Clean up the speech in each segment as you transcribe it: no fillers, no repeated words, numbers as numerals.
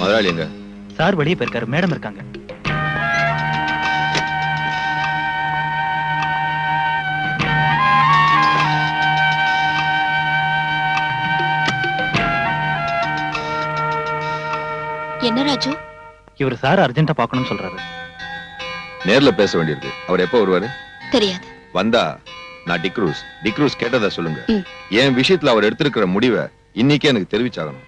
முதலாளி எங்க? சார் வெளியே போயிருக்காரு, மேடம் இருக்காங்க. என்ன ராஜு? இவர் சார் அர்ஜென்ட்டா பார்க்கணும்னு சொல்றாரு. நேர்ல பேச வேண்டியிருக்கு. அவர் எப்போ வருவாரு? தெரியாது. வந்தா நான் டிக்ரூஸ் கேட்டதா சொல்லுங்க. என் விஷயத்துல அவர் எடுத்திருக்கிற முடிவை இன்னைக்கே எனக்கு தெரிவிச்சாகணும்.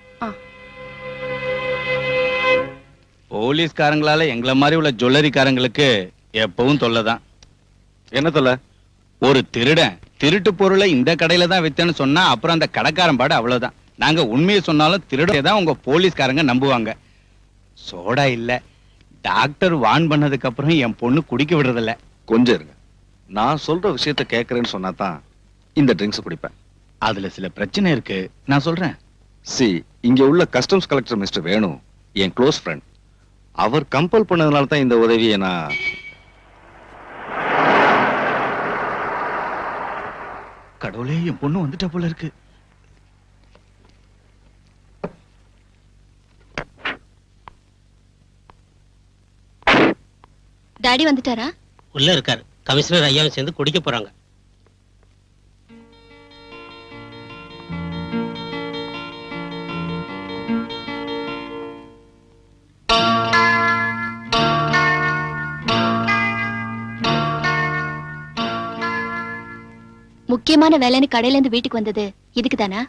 போலீஸ்காரங்களால எங்களை மாதிரி உள்ள ஜுவல்லரிக்காரங்களுக்கு எப்பவும் தொல்லைதான். என்ன தொல்லை? ஒரு திருடன் திருட்டு பொருளை இந்த கடையில தான் வித்தேன்னு சொன்னா அப்புறம் அந்த கடைக்காரன் பாடு அவ்வளவுதான். நாங்க உண்மையை சொன்னாலும் திருடனை தான் உங்க போலீஸ்காரங்க நம்புவாங்க. சோடா இல்ல, டாக்டர் வான் பண்ணதுக்கு அப்புறம் என் பொண்ணு குடிக்க விடுறதில்ல. கொஞ்சம் இருங்க, நான் சொல்ற விஷயத்த கேட்கறேன்னு சொன்னா தான் இந்த ட்ரிங்க்ஸ் குடிப்பேன். அதுல சில பிரச்சனை இருக்கு, நான் சொல்றேன். இங்க உள்ள கஸ்டம்ஸ் கலெக்டர் மிஸ்டர் வேணு என் க்ளோஸ் ஃப்ரெண்ட். அவர் கம்பல் பண்ணதுனால தான் இந்த உதவியை நான். கடவுளே, என் பொண்ணு வந்துட்ட போல இருக்கு. டாடி வந்துட்டாரா? உள்ள இருக்காரு. கமிஷனர் ஐயாவும் சேர்ந்து குடிக்க போறாங்க. முக்கியமான வேலைன்னு கடையில இருந்து வீட்டுக்கு வந்தது இதுக்கு தானா?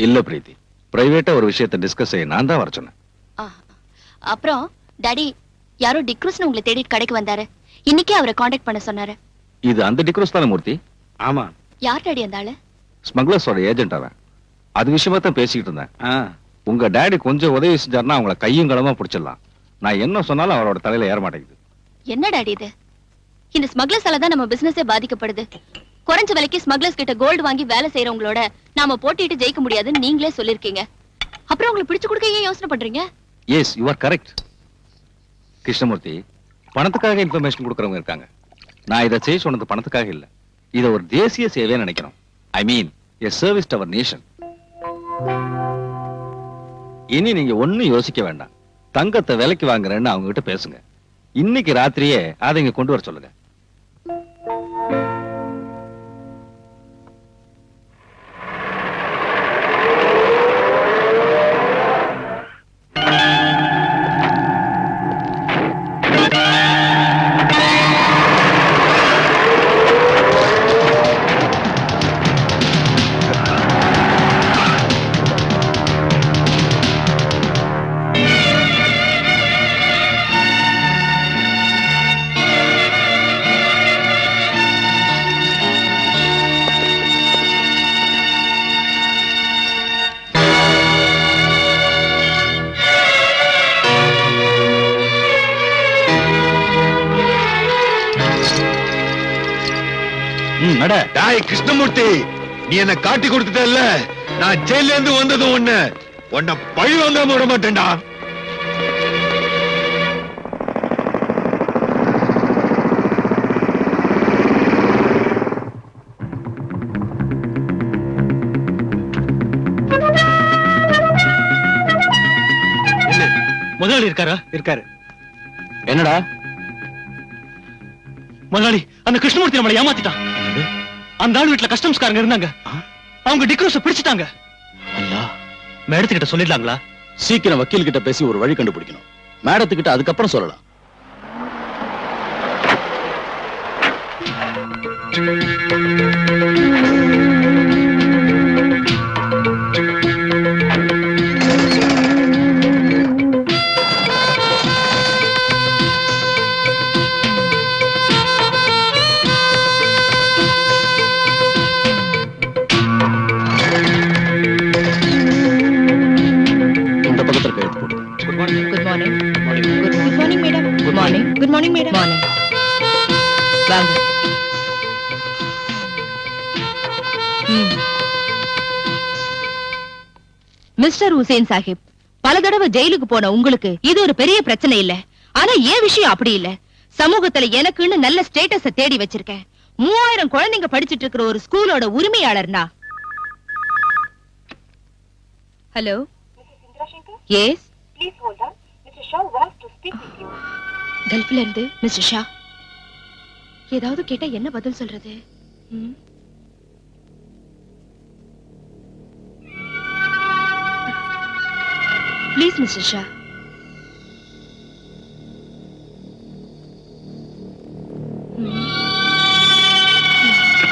இல்ல பிரீத்தி, பிரைவேட்டா ஒரு விஷயத்தை டிஸ்கஸ் செய்ய நான் தான் வர சொன்னேன். அப்புறம் டாடி யாரோ டிக்ரூஸ்னு உங்களை தேடி கடைக்கு வந்தாரு. இன்னைக்கே அவரை காண்டாக்ட் பண்ண சொன்னாரு. இது அந்த டிக்ரூஸ் தானே மூர்த்தி? ஆமா. யார் டாடி அந்த ஆளு? ஸ்மக்லர்ஸோட ஏஜென்ட் அவன். அது விஷயமா தான் பேசிக்கிட்டு இருந்தேன். உங்க டாடி கொஞ்சம் உதவி செஞ்சாருன்னா அவங்கள கையும் களமா பிடிச்சிடலாம். நான் என்ன சொன்னாலும் அவரோட தலையில ஏற மாட்டேங்குது. என்ன டாடி இது? இந்த ஸ்மக்லர்ஸால தான் நம்ம பிசினஸே பாதிக்கப்படுது. குறைஞ்ச விலைக்கு ஸ்மக்லர்ஸ் கிட்ட கோல்டு வாங்கி வேலை செய்யறவங்களோட நாம போட்டிட்டு ஜெயிக்க முடியாதுன்னு நீங்களே சொல்லிருக்கீங்க. அப்புறம் உங்களுக்கு பிடிச்சு கொடுக்க ஏன் யோசனை பண்றீங்க? Yes, you are correct. Krishnamurthy, பணத்துக்காக இன்ஃபர்மேஷன் கொடுக்கறவங்க இருக்காங்க. நான் இதை செய்ய சொன்னது பணத்துக்காக இல்ல. இதை ஒரு தேசிய சேவையா நினைக்கிறோம். I mean a service to our nation. இனி நீங்க ஒண்ணும் யோசிக்க வேண்டாம். தங்கத்தை விலைக்கு வாங்குறேன்னு அவங்க கிட்ட பேசுங்க. இன்னைக்கு ராத்திரியே அதை இங்க கொண்டு வர சொல்லுங்க. கிருஷ்ணமூர்த்தி, நீ என்ன காட்டி கொடுத்துட்டல்ல, நான் ஜெயில இருந்து வந்ததும் உன்னை பழி வாங்காம விட மாட்டேன்டா. முதலாளி இருக்காரா? இருக்காரு. என்னடா முதலாளி, அந்த கிருஷ்ணமூர்த்தி நம்மளை ஏமாத்திட்டான். அந்த ஆள் வீட்டுல கஸ்டம்ஸ்காரங்க இருந்தாங்க. அவங்க டிக்ரூஸ பிடிச்சிட்டாங்க. மேடத்துக்கிட்ட சொல்லிடலாங்களா? சீக்கிரம் வக்கீல் கிட்ட பேசி ஒரு வழி கண்டுபிடிக்கணும். மேடத்துக்கிட்ட அதுக்கப்புறம் சொல்லலாம். மிஸ்டர் ஹுசேன் சாஹிப், பல தடவை ஜெயிலுக்கு போன உங்களுக்கு இது ஒரு பெரிய பிரச்சனை இல்ல. ஆனா ஏன் விஷயம் அப்படி இல்ல. சமூகத்துல எனக்குன்னு நல்ல ஸ்டேட்டஸ தேடி வச்சிருக்கேன். 3000 குழந்தைங்க படிச்சிட்டு இருக்கிற ஒரு ஸ்கூலோட உரிமையாளர்னா. Hello, yes, Please hold on. Mr. Shah wants to speak with you. கல்ஃப்ல இருந்து மிஸ்டர் ஷா. ஏதாவது கேட்டா என்ன பதில் சொல்றது? Please mister Shah.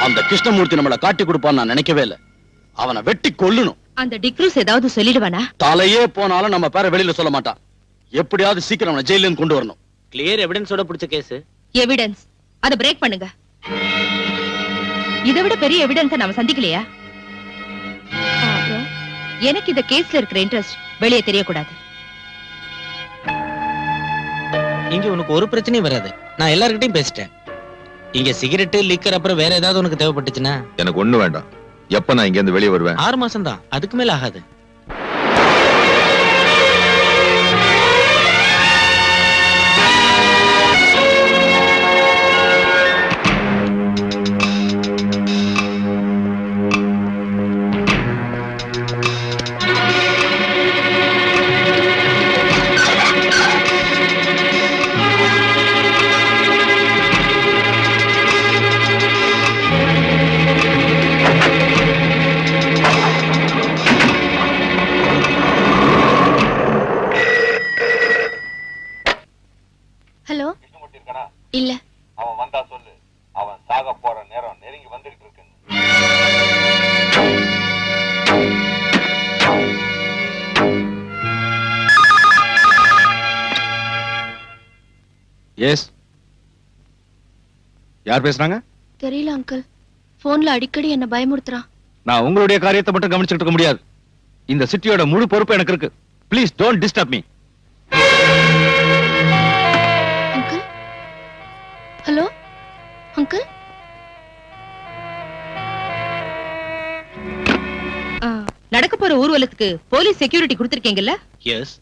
அந்த கிருஷ்ணமூர்த்தி நம்மள காட்டி கொடுப்பான்னு நான் நினைக்கவே இல்ல. அவனை வெட்டி கொல்லணும். அந்த டிக்ரூஸ் ஏதாவது சொல்லிடுவானா? தலையே போனாலும் நம்ம பேரை வெளியில சொல்ல மாட்டான். எப்படியாவது சீக்கிரம் அவனை ஜெயில இருந்து கொண்டு வரணும். கிளியர் எவிடன்ஸோட பிடிச்ச கேஸ். எவிடன்ஸ் அத பிரேக் பண்ணுங்க. இதை விட பெரிய எவிடன்ஸ் நாம சந்திக்கலையா? அப்புறம் எனக்கு இந்த கேஸ்ல இருக்கிற இன்ட்ரெஸ்ட் வெளியே தெரியக்கூடாது. இங்க உனக்கு ஒரு பிரச்சனையும் வராது. நான் எல்லார்கிட்டயும் பேசிட்டேன். இங்க சிகரெட் லிக்கர் அப்புறம் வேற ஏதாவது உனக்கு தேவைப்பட்டுச்சுன்னா எனக்கு ஒண்ணு வேண்டாம். எப்ப நான் இங்க இருந்து வெளியே வருவேன்? 6 மாசம் தான், அதுக்கு மேல ஆகாது. ஹலோ, இல்ல. அவன் வந்தா சொல்லு. அவன் சாக போற நேரம் நெருங்கி வந்துகிட்டு இருக்கு. எஸ், யார் பேசுறாங்க? தெரியல அங்கிள். போன்ல அடிக்கடி என்ன பயமுறுத்துறான். நான் உங்களுடைய காரியத்தை மட்டும் கவனிச்சுட்டு இருக்க முடியாது. இந்த சிட்டியோட முழு பொறுப்பு எனக்கு இருக்கு. Please don't disturb me. Uncle, hello uncle. நடக்க போற ஊர்வலத்துக்கு போலீஸ் செக்யூரிட்டி கொடுத்திருக்கீங்கல்ல? எஸ்,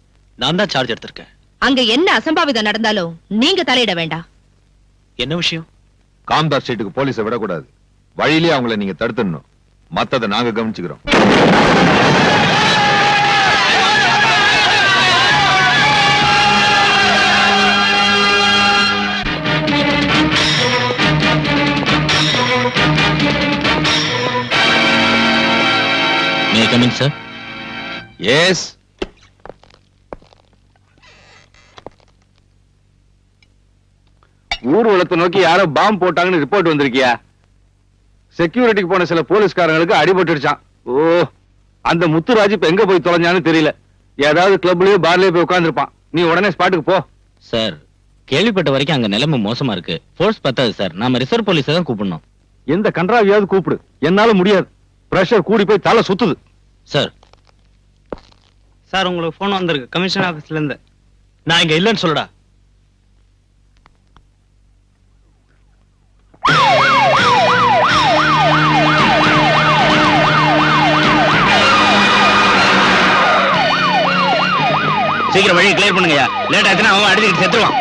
நான் தான் சார்ஜ் எடுத்திருக்கேன். அங்க என்ன அசம்பாவிதம் நடந்தாலும் நீங்க தலையிட வேண்டாம். என்ன விஷயம்? காம்தார் ஸ்ட்ரீட்டுக்கு போலீஸை விடக்கூடாது. வழியிலேயே அவங்கள நீங்க தடுத்துடணும். மத்ததை நாங்க கவனிச்சுக்கிறோம். May I come in, sir? Yes. ஊர்வலத்தை நோக்கி யாரோ பாம்பு போட்டாங்கன்னு ரிப்போர்ட் வந்திருக்கியா? செக்யூரிட்டிக்கு போன சில போலீஸ்காரங்களுக்கு அடிபட்டுடுச்சான். ஓ, அந்த முத்துராஜ் இப்ப எங்க போய் தொலைஞ்சான்னு தெரியல. ஏதாவது கிளப்லயோ பார்லயோ போய் உட்கார்ந்துருப்பான். நீ உடனே ஸ்பாட்டுக்கு போ. சார், கேள்விப்பட்ட வரைக்கும் அங்க நிலைமை மோசமா இருக்கு. ஃபோர்ஸ் பத்தாது சார். நாம ரிசர்வ் போலீஸை தான் கூப்பிடணும். எந்த கன்றாவியாவது கூப்பிடு. என்னால முடியாது. பிரஷர் கூடி போய் தலை சுத்துது. சார், சார் உங்களுக்கு போன் வந்திருக்கு கமிஷன் ஆபீஸ்ல இருந்து. நான் இங்க இல்லைன்னு சொல்லுடா. சீக்கிரம் வழியை கிளியர் பண்ணுங்கயா. லேட் ஆச்சுன்னா அவன் அடிச்சுட்டு செத்துருவான்.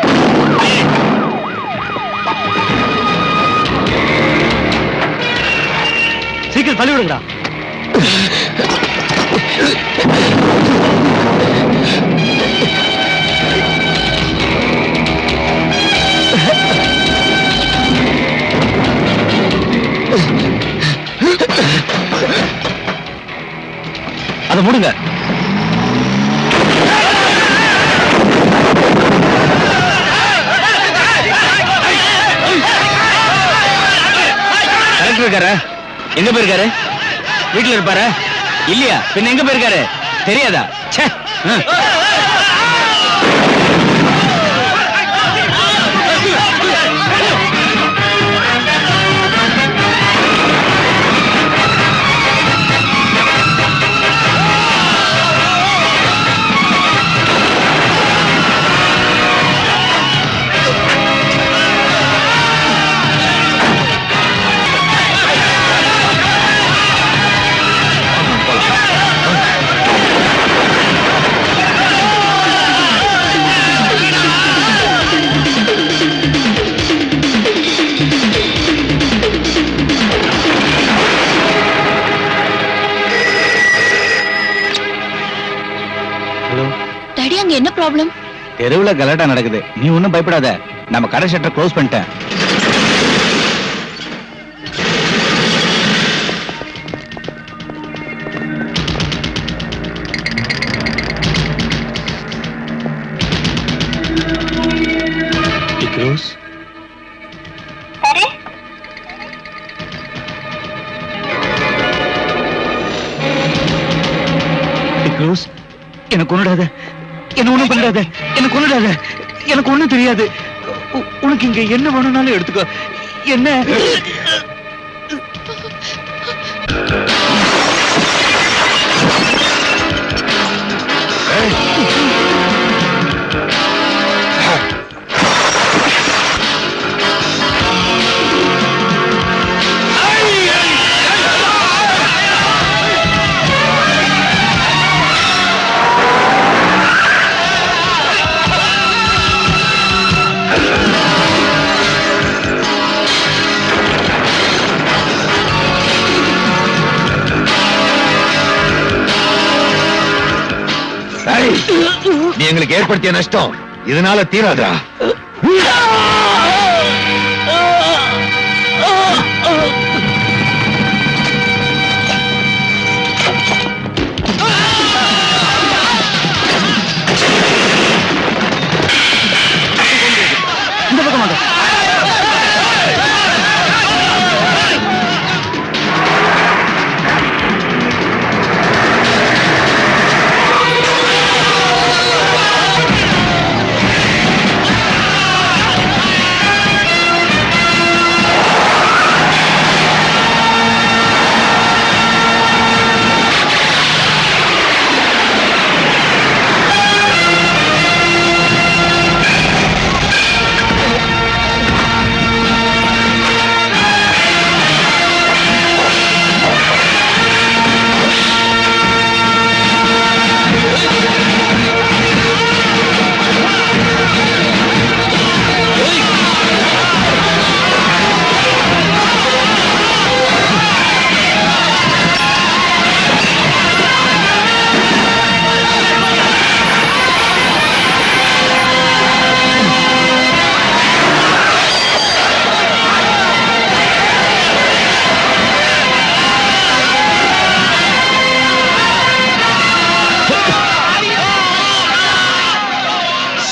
சீக்கிரம் தள்ளி விடுங்கடா. அதை மூடுங்க. கலெக்டர் இருக்காரு. எங்க போயிருக்காரு? வீட்டுல இருப்பாரு இல்லையா? பின்ன எங்க போயிருக்காரு தெரியாதா? ச்சே. டாடி அங்க என்ன ப்ராப்ளம்? தெருவுல கலாட்டா நடக்குது. நீ ஒண்ணும் பயப்படாத. நம்ம கடை ஷட்டர் க்ளோஸ் பண்ணிட்டேன். டிக்ரோஸ், டிக்ரோஸ், என்ன கொன்னுடாத, என்ன ஒண்ணும் பண்ணாத, என்ன கொன்னுடாத, எனக்கு ஒண்ணும் தெரியாது. உனக்கு இங்க என்ன வேணும்னாலும் எடுத்துக்கோ. என்ன நீ எங்களுக்கு ஏற்படுத்திய நஷ்டம் இதனால தீராதா? இந்த பக்கம் வாங்க.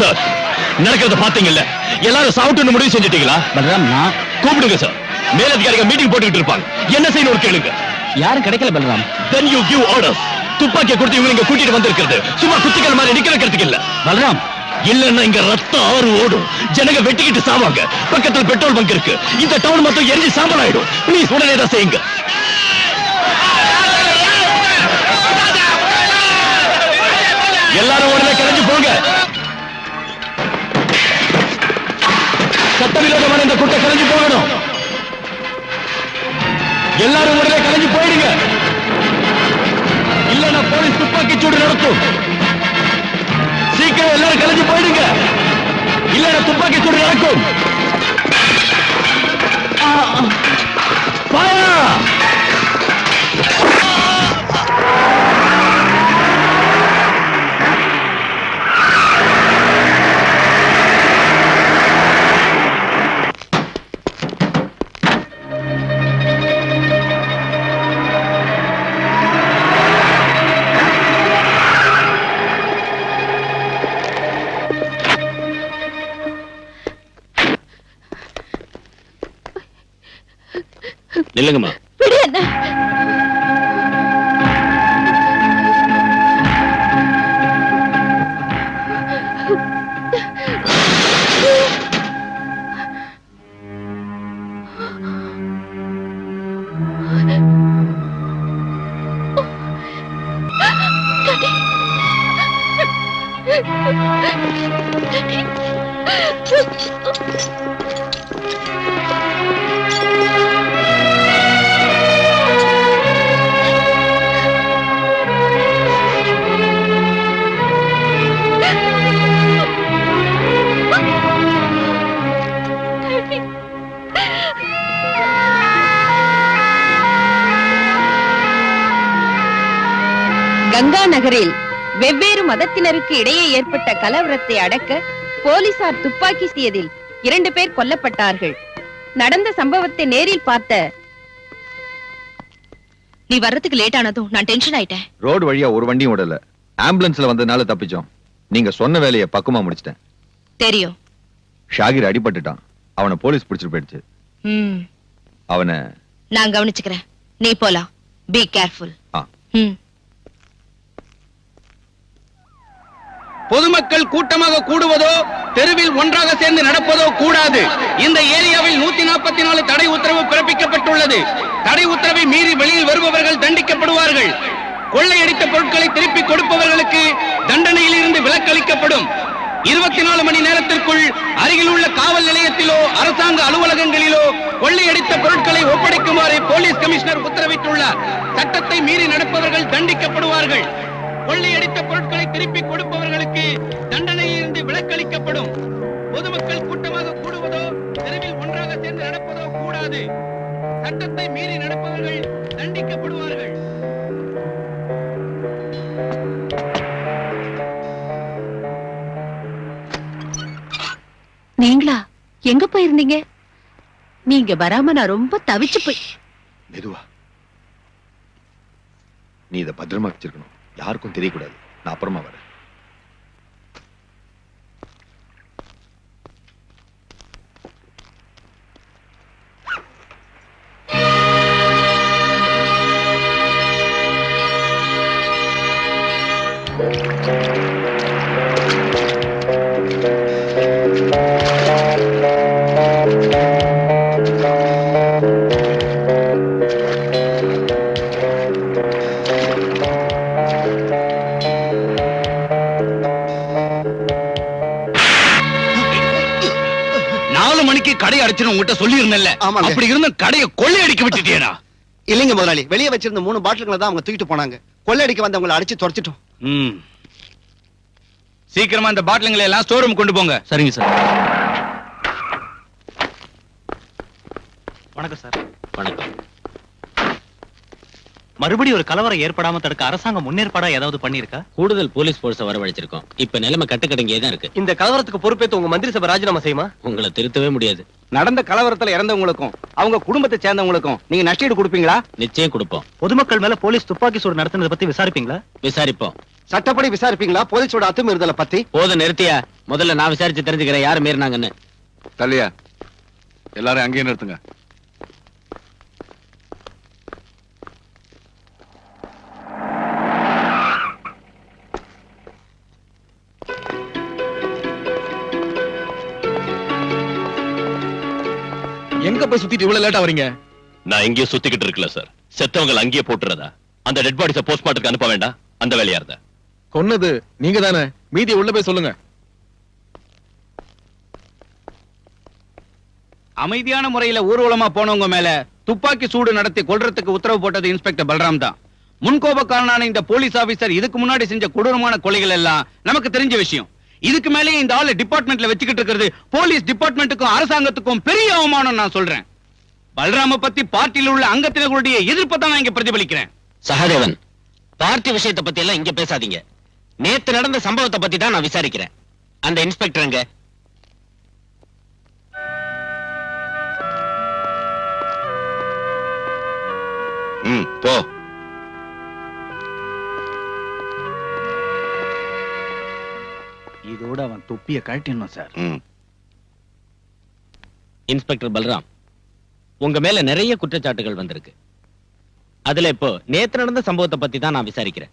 சார், நடக்கிறத பாத்தீங்கல்ல, எல்லாரும் சாவுட்டு முடிவு செஞ்சுட்டீங்களா? பலராம், நான் கூப்பிடுங்க சார். மேலதிகாரிகள் மீட்டிங் போட்டுக்கிட்டு இருப்பாங்க. என்ன செய்யணும் ஒரு கேளுங்க. யாரும் கிடைக்கல Balram. Then you give orders. துப்பாக்கியை கொடுத்து இவங்க இங்க கூட்டிட்டு வந்திருக்கிறது சும்மா குத்திகள் மாதிரி நிக்க வைக்கிறதுக்கு இல்ல. பலராம், இல்லன்னா இங்க ரத்தம் ஆறு ஓடும், ஜனங்க வெட்டிக்கிட்டு சாவாங்க. பக்கத்துல பெட்ரோல் பங்க் இருக்கு, இந்த டவுன் மொத்தம் எரிஞ்சு சாம்பல் ஆயிடும். ப்ளீஸ் உடனே தான் செய்யுங்க. எல்லாரும் உடனே கலைஞ்சு போங்க. சட்டவிரோதமான இந்த கூட்டம் கலைஞ்சு போகணும். எல்லாரும் உடனே கலைஞ்சு போயிடுங்க. இல்லன்னா போலீஸ் துப்பாக்கி சூடு நடத்தும். சீக்கிரம் எல்லாரும் கலைஞ்சு போயிடுங்க. இல்லன்னா துப்பாக்கி சூடு நடக்கும். Fire! நில்லுங்கம்மா. விடு என்ன. கங்கா நகரில் வெவ்வேறு மதத்தினருக்கு இடையே ஏற்பட்ட கலவரத்தை அடக்க போலீசார் துப்பாக்கி வீசியதில் 2 பேர் கொல்லப்பட்டார்கள். நடந்த சம்பவத்தை நேரில் பார்த்த நீ வர்றதுக்கு லேட் ஆனதும் நான் டென்ஷன் ஆயிட்டேன். ரோடு வழியா ஒரு வண்டியும் விடல. ஆம்புலன்ஸ்ல வந்ததுனால தப்பிச்சோம். நீங்க சொன்ன வேலையை பக்குவமா முடிச்சிட்டேன். தெரியும். ஷாகிர் அடிபட்டுட்டான். அவனை போலீஸ் பிடிச்சிட்டு போயிடுச்சு. அவனை நான் கவனிச்சுக்கிறேன். நீ போலாம். Be careful. பொதுமக்கள் கூட்டமாக கூடுவதோ தெருவில் ஒன்றாக சேர்ந்து நடப்பதோ கூடாது. இந்த ஏரியாவில் 144 தடை உத்தரவு பிறப்பிக்கப்பட்டுள்ளது. தடை உத்தரவை மீறி வெளியில் வருபவர்கள் தண்டிக்கப்படுவார்கள். கொள்ளையடித்த பொருட்களை திருப்பி கொடுப்பவர்களுக்கு தண்டனையில் இருந்து விலக்களிக்கப்படும். 24 மணி நேரத்திற்குள் அருகில் உள்ள காவல் நிலையத்திலோ அரசாங்க அலுவலகங்களிலோ கொள்ளையடித்த பொருட்களை ஒப்படைக்குமாறு போலீஸ் கமிஷனர் உத்தரவிட்டுள்ளார். சட்டத்தை மீறி நடப்பவர்கள் தண்டிக்கப்படுவார்கள். கொள்ளையடித்த பொருட்களை திருப்பி கொடுப்பவர்களுக்கு தண்டனையில் இருந்து விலக்களிக்கப்படும். பொதுமக்கள் கூட்டமாக கூடுவதோ தெருவில் ஒன்றாக சேர்ந்து நடப்பதோ கூடாது. சட்டத்தை மீறி நடப்பவர்கள் தண்டிக்கப்படுவார்கள். நீங்களா எங்க போயிருந்தீங்க? நீங்க வராம நான் ரொம்ப தவிச்சு போய். மெதுவா. நீ இதை பத்திரமா வச்சிருக்கணும். யாருக்கும் தெரியக்கூடாது. நான் அப்புறமா வரேன். கடை அடிச்சு உங்ககிட்ட சொல்லி இருந்தேன்ல. அப்படி இருந்த கடையை கொள்ளையடிக்க விட்டுட்டியடா. இல்லைங்க முதலாளி, வெளியே வச்சிருந்த 3 பாட்டில்களை தான் அவங்க தூக்கிட்டு போனாங்க. கொள்ளையடிக்க வந்தவங்களை அடிச்சு துரத்திட்டோம். சீக்கிரமா இந்த பாட்டில்களை எல்லாம் ஸ்டோர் ரூம் கொண்டு போங்க. சரிங்க சார். வணக்கம் சார். வணக்கம். மறுபடியும் ஒரு கலவரம் ஏற்படாம தடுக்க அரசாங்கம் முன்னேற்பாடா ஏதாவது பண்ணிருக்கா? கூடுதல் போலீஸ் போர்ஸை வரவழைச்சிருக்கோம். இப்ப நிலைமை கட்டுக்கடங்கியே தான் இருக்கு. இந்த கலவரத்துக்கு பொறுப்பேற்று உங்க மந்திரி சபை ராஜினாமா செய்யுமா? உங்களை திருத்தவே முடியாது. நடந்த கலவரத்துல இறந்தவங்களுக்கும் அவங்க குடும்பத்தை சேர்ந்தவங்களுக்கும் நீங்க நஷ்டஈடு கொடுப்பீங்களா? நிச்சயம் கொடுப்போம். பொதுமக்கள் மேல போலீஸ் துப்பாக்கி சூடு நடத்தினதை பத்தி விசாரிப்பீங்களா? விசாரிப்போம். சட்டப்படி விசாரிப்பீங்களா போலீஸோட அத்துமீறுதலை பத்தி? போத நிறுத்தியா. முதல்ல நான் விசாரிச்சு தெரிஞ்சுக்கிறேன் யாரு மீறினாங்கன்னு. தள்ளியா எல்லாரும் அங்கேயே நிறுத்துங்க. எங்க போய் சுத்திட்டு இவ்வளவு லேட்டா வரீங்க? நான் இங்கே சுத்திக்கிட்டு இருக்கல சார். செத்தவங்க அங்கேயே போட்டுறதா? அந்த டெட் பாடிஸ போஸ்ட்மார்ட்டத்துக்கு அனுப்ப வேண்டாம். அந்த வேலையா இருந்தா கொன்னது நீங்க தானே. மீதி உள்ள போய் சொல்லுங்க. அமைதியான முறையில ஊர்வலமா போனவங்க மேல துப்பாக்கி சூடு நடத்தி கொல்றதுக்கு உத்தரவு போட்டது இன்ஸ்பெக்டர் பல்ராம் தான். முன்கோபக்காரனான இந்த போலீஸ் ஆபீசர் இதுக்கு முன்னாடி செஞ்ச கொடூரமான கொலைகள் எல்லாம் நமக்கு தெரிஞ்ச விஷயம். இதுக்கு மேலே இந்த ஆளு டிபார்ட்மெண்ட்ல வச்சுக்கிட்டு இருக்கிறது போலீஸ் டிபார்ட்மெண்ட்டுக்கும் அரசாங்கத்துக்கும் பெரிய அவமானம் நான் சொல்றேன். பல்ராம பத்தி பார்ட்டியில் உள்ள அங்கத்தினர்களுடைய எதிர்ப்பை தான் நான் இங்க பிரதிபலிக்கிறேன். சகாதேவன், பார்ட்டி விஷயத்தை பத்தி எல்லாம் இங்க பேசாதீங்க. நேத்து நடந்த சம்பவத்தை பத்தி தான் நான் விசாரிக்கிறேன். அந்த இன்ஸ்பெக்டர் எங்க? போ. இதோட அவன் தொப்பிய கழட்டிடணும் சார். இன்ஸ்பெக்டர் பல்ராம், உங்க மேல நிறைய குற்றச்சாட்டுகள் வந்திருக்கு. அதுல இப்போ நேத்து நடந்த சம்பவத்தை பத்தி தான் நான் விசாரிக்கிறேன்.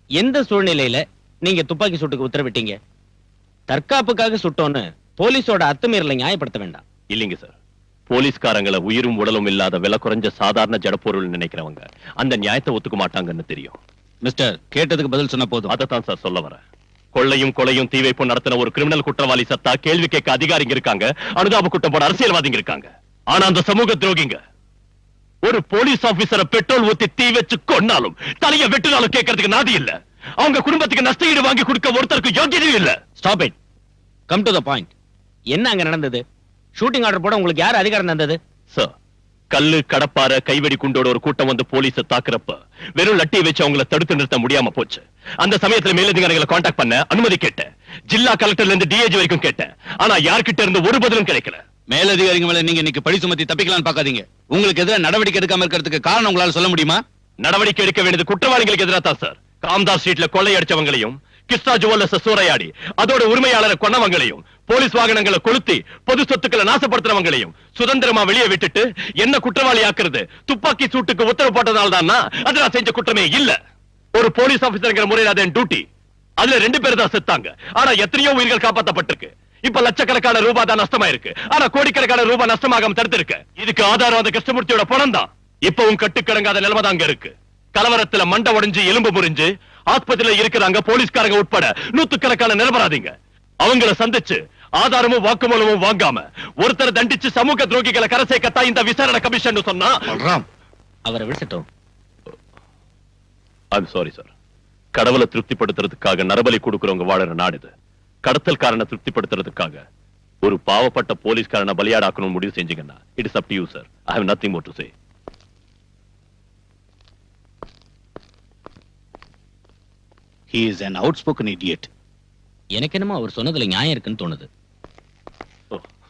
எந்த சூழ்நிலையில நீங்க துப்பாக்கி சூட்டுக்கு உத்தரவிட்டீங்க? தற்காப்புக்காக சுட்டோன்னு போலீஸோட அத்துமீறலை நியாயப்படுத்த வேண்டாம். இல்லைங்க சார். போலீஸ்காரங்களை உயிரும் உடலும் இல்லாத விலை குறைஞ்ச சாதாரண ஜடப்பொருள் நினைக்கிறவங்க அந்த நியாயத்தை ஒத்துக்க மாட்டாங்கன்னு தெரியும். மிஸ்டர், கேட்டதுக்கு பதில் சொன்ன போதும். அதைத்தான் சார் சொல்ல வரேன். கொள்ளையும் கொலையும் தீ வைப்பும் நடத்தின ஒரு கிரிமினல் குற்றவாளி சத்தா கேள்வி கேட்க அதிகாரிங்க இருக்காங்க, அனுதாப குற்றம் போட அரசியல்வாதிங்க இருக்காங்க. ஆனா அந்த சமூக துரோகிங்க ஒரு போலீஸ் ஆபீசரை பெட்ரோல் ஊத்தி தீ வச்சு கொன்னாலும் தலைய வெட்டினாலும் கேட்கறதுக்கு நாதி இல்ல. அவங்க குடும்பத்துக்கு நஷ்டஈடு வாங்கி கொடுக்க ஒருத்தருக்கு யோகியதையும் இல்ல. Stop it. Come to the point. என்ன அங்க நடந்தது? ஷூட்டிங் ஆர்டர் போட உங்களுக்கு யார் அதிகாரம் தந்தது? சார், கல்லு கடப்பார கைவெடி குண்டோட ஒரு கூட்டம் வந்து போலீஸ தாக்குறப்ப வெறும் லட்டி வச்சு அவங்கள தடுத்து நிறுத்த முடியாம போச்சு. அந்த சமயத்துல மேலதிகாரிகளை காண்டாக்ட் பண்ண அனுமதி கேட்டேன். ஜில்லா கலெக்டர்ல இருந்து டிஏஜி வரைக்கும் கேட்டேன். ஆனா யார்கிட்ட இருந்து ஒரு பதிலும் கிடைக்கல. மேலதிகாரிங்க மேல நீங்க இன்னைக்கு பழி சுமத்தி தப்பிக்கலாம்னு பாக்காதீங்க. உங்களுக்கு எதிராக நடவடிக்கை எடுக்காம இருக்கிறதுக்கு காரணம் உங்களால சொல்ல முடியுமா? நடவடிக்கை எடுக்க வேண்டியது குற்றவாளிகளுக்கு எதிராக தான் சார். காம்தாஸ் ஸ்ட்ரீட்ல கொள்ளையடிச்சவங்களையும் கிருஷ்ணா ஜுவல்லர்ஸ் சூறையாடி அதோட உரிமையாளரை கொன்னவங்களையும் போலீஸ் வாகனங்களை கொளுத்தி பொது சொத்துக்களை நாசப்படுத்துறவங்களையும் சுதந்திரமா வெளியே விட்டுட்டு என்ன குற்றவாளி ஆக்குறது துப்பாக்கி சூட்டுக்கு உத்தரவு போட்டதால் தான் அது நான் செஞ்ச குற்றமே இல்ல. ஒரு போலீஸ் ஆபீசர்ங்கிற முறையில் அது என் டியூட்டி. அதுல 2 பேர் தான் செத்தாங்க. ஆனா எத்தனையோ உயிர்கள் காப்பாற்றப்பட்டிருக்கு. இப்ப லட்சக்கணக்கான ரூபாய் தான் நஷ்டமா இருக்கு. ஆனா கோடிக்கணக்கான ரூபாய் நஷ்டமாகாம தடுத்திருக்கு. இதுக்கு ஆதாரம் அந்த கிருஷ்ணமூர்த்தியோட பணம் தான். இப்பவும் கட்டுக்கடங்காத நிலைமை தான் அங்க இருக்கு. கலவரத்துல மண்டை உடைஞ்சு எலும்பு முறிஞ்சு ஆஸ்பத்திரியில இருக்கிறாங்க போலீஸ்காரங்க உட்பட நூத்துக்கணக்கான நிரபராதிங்க. அவங்கள சந்திச்சு ஆதாரமும் வாக்குமூலமும் வாங்காம ஒருத்தரை தண்டிச்சு சமூக துரோகிகளை கரை சேர்க்கத்தான் இந்த விசாரணை கமிஷன் சொன்னா அவரை விடுத்துட்டோம். I'm sorry sir. கடவுளை திருப்திப்படுத்துறதுக்காக நரபலி கொடுக்கறவங்க வாழற நாடு இது. கடத்தல்காரனை திருப்திப்படுத்துறதுக்காக ஒரு பாவப்பட்ட போலீஸ்காரனை பலியாடாக்கணும் முடிவு செஞ்சீங்கன்னா it is up to you sir. I have nothing more to say. He is an outspoken idiot. எனக்கு என்னமோ அவர் சொன்னதுல நியாயம் இருக்குன்னு தோணுது.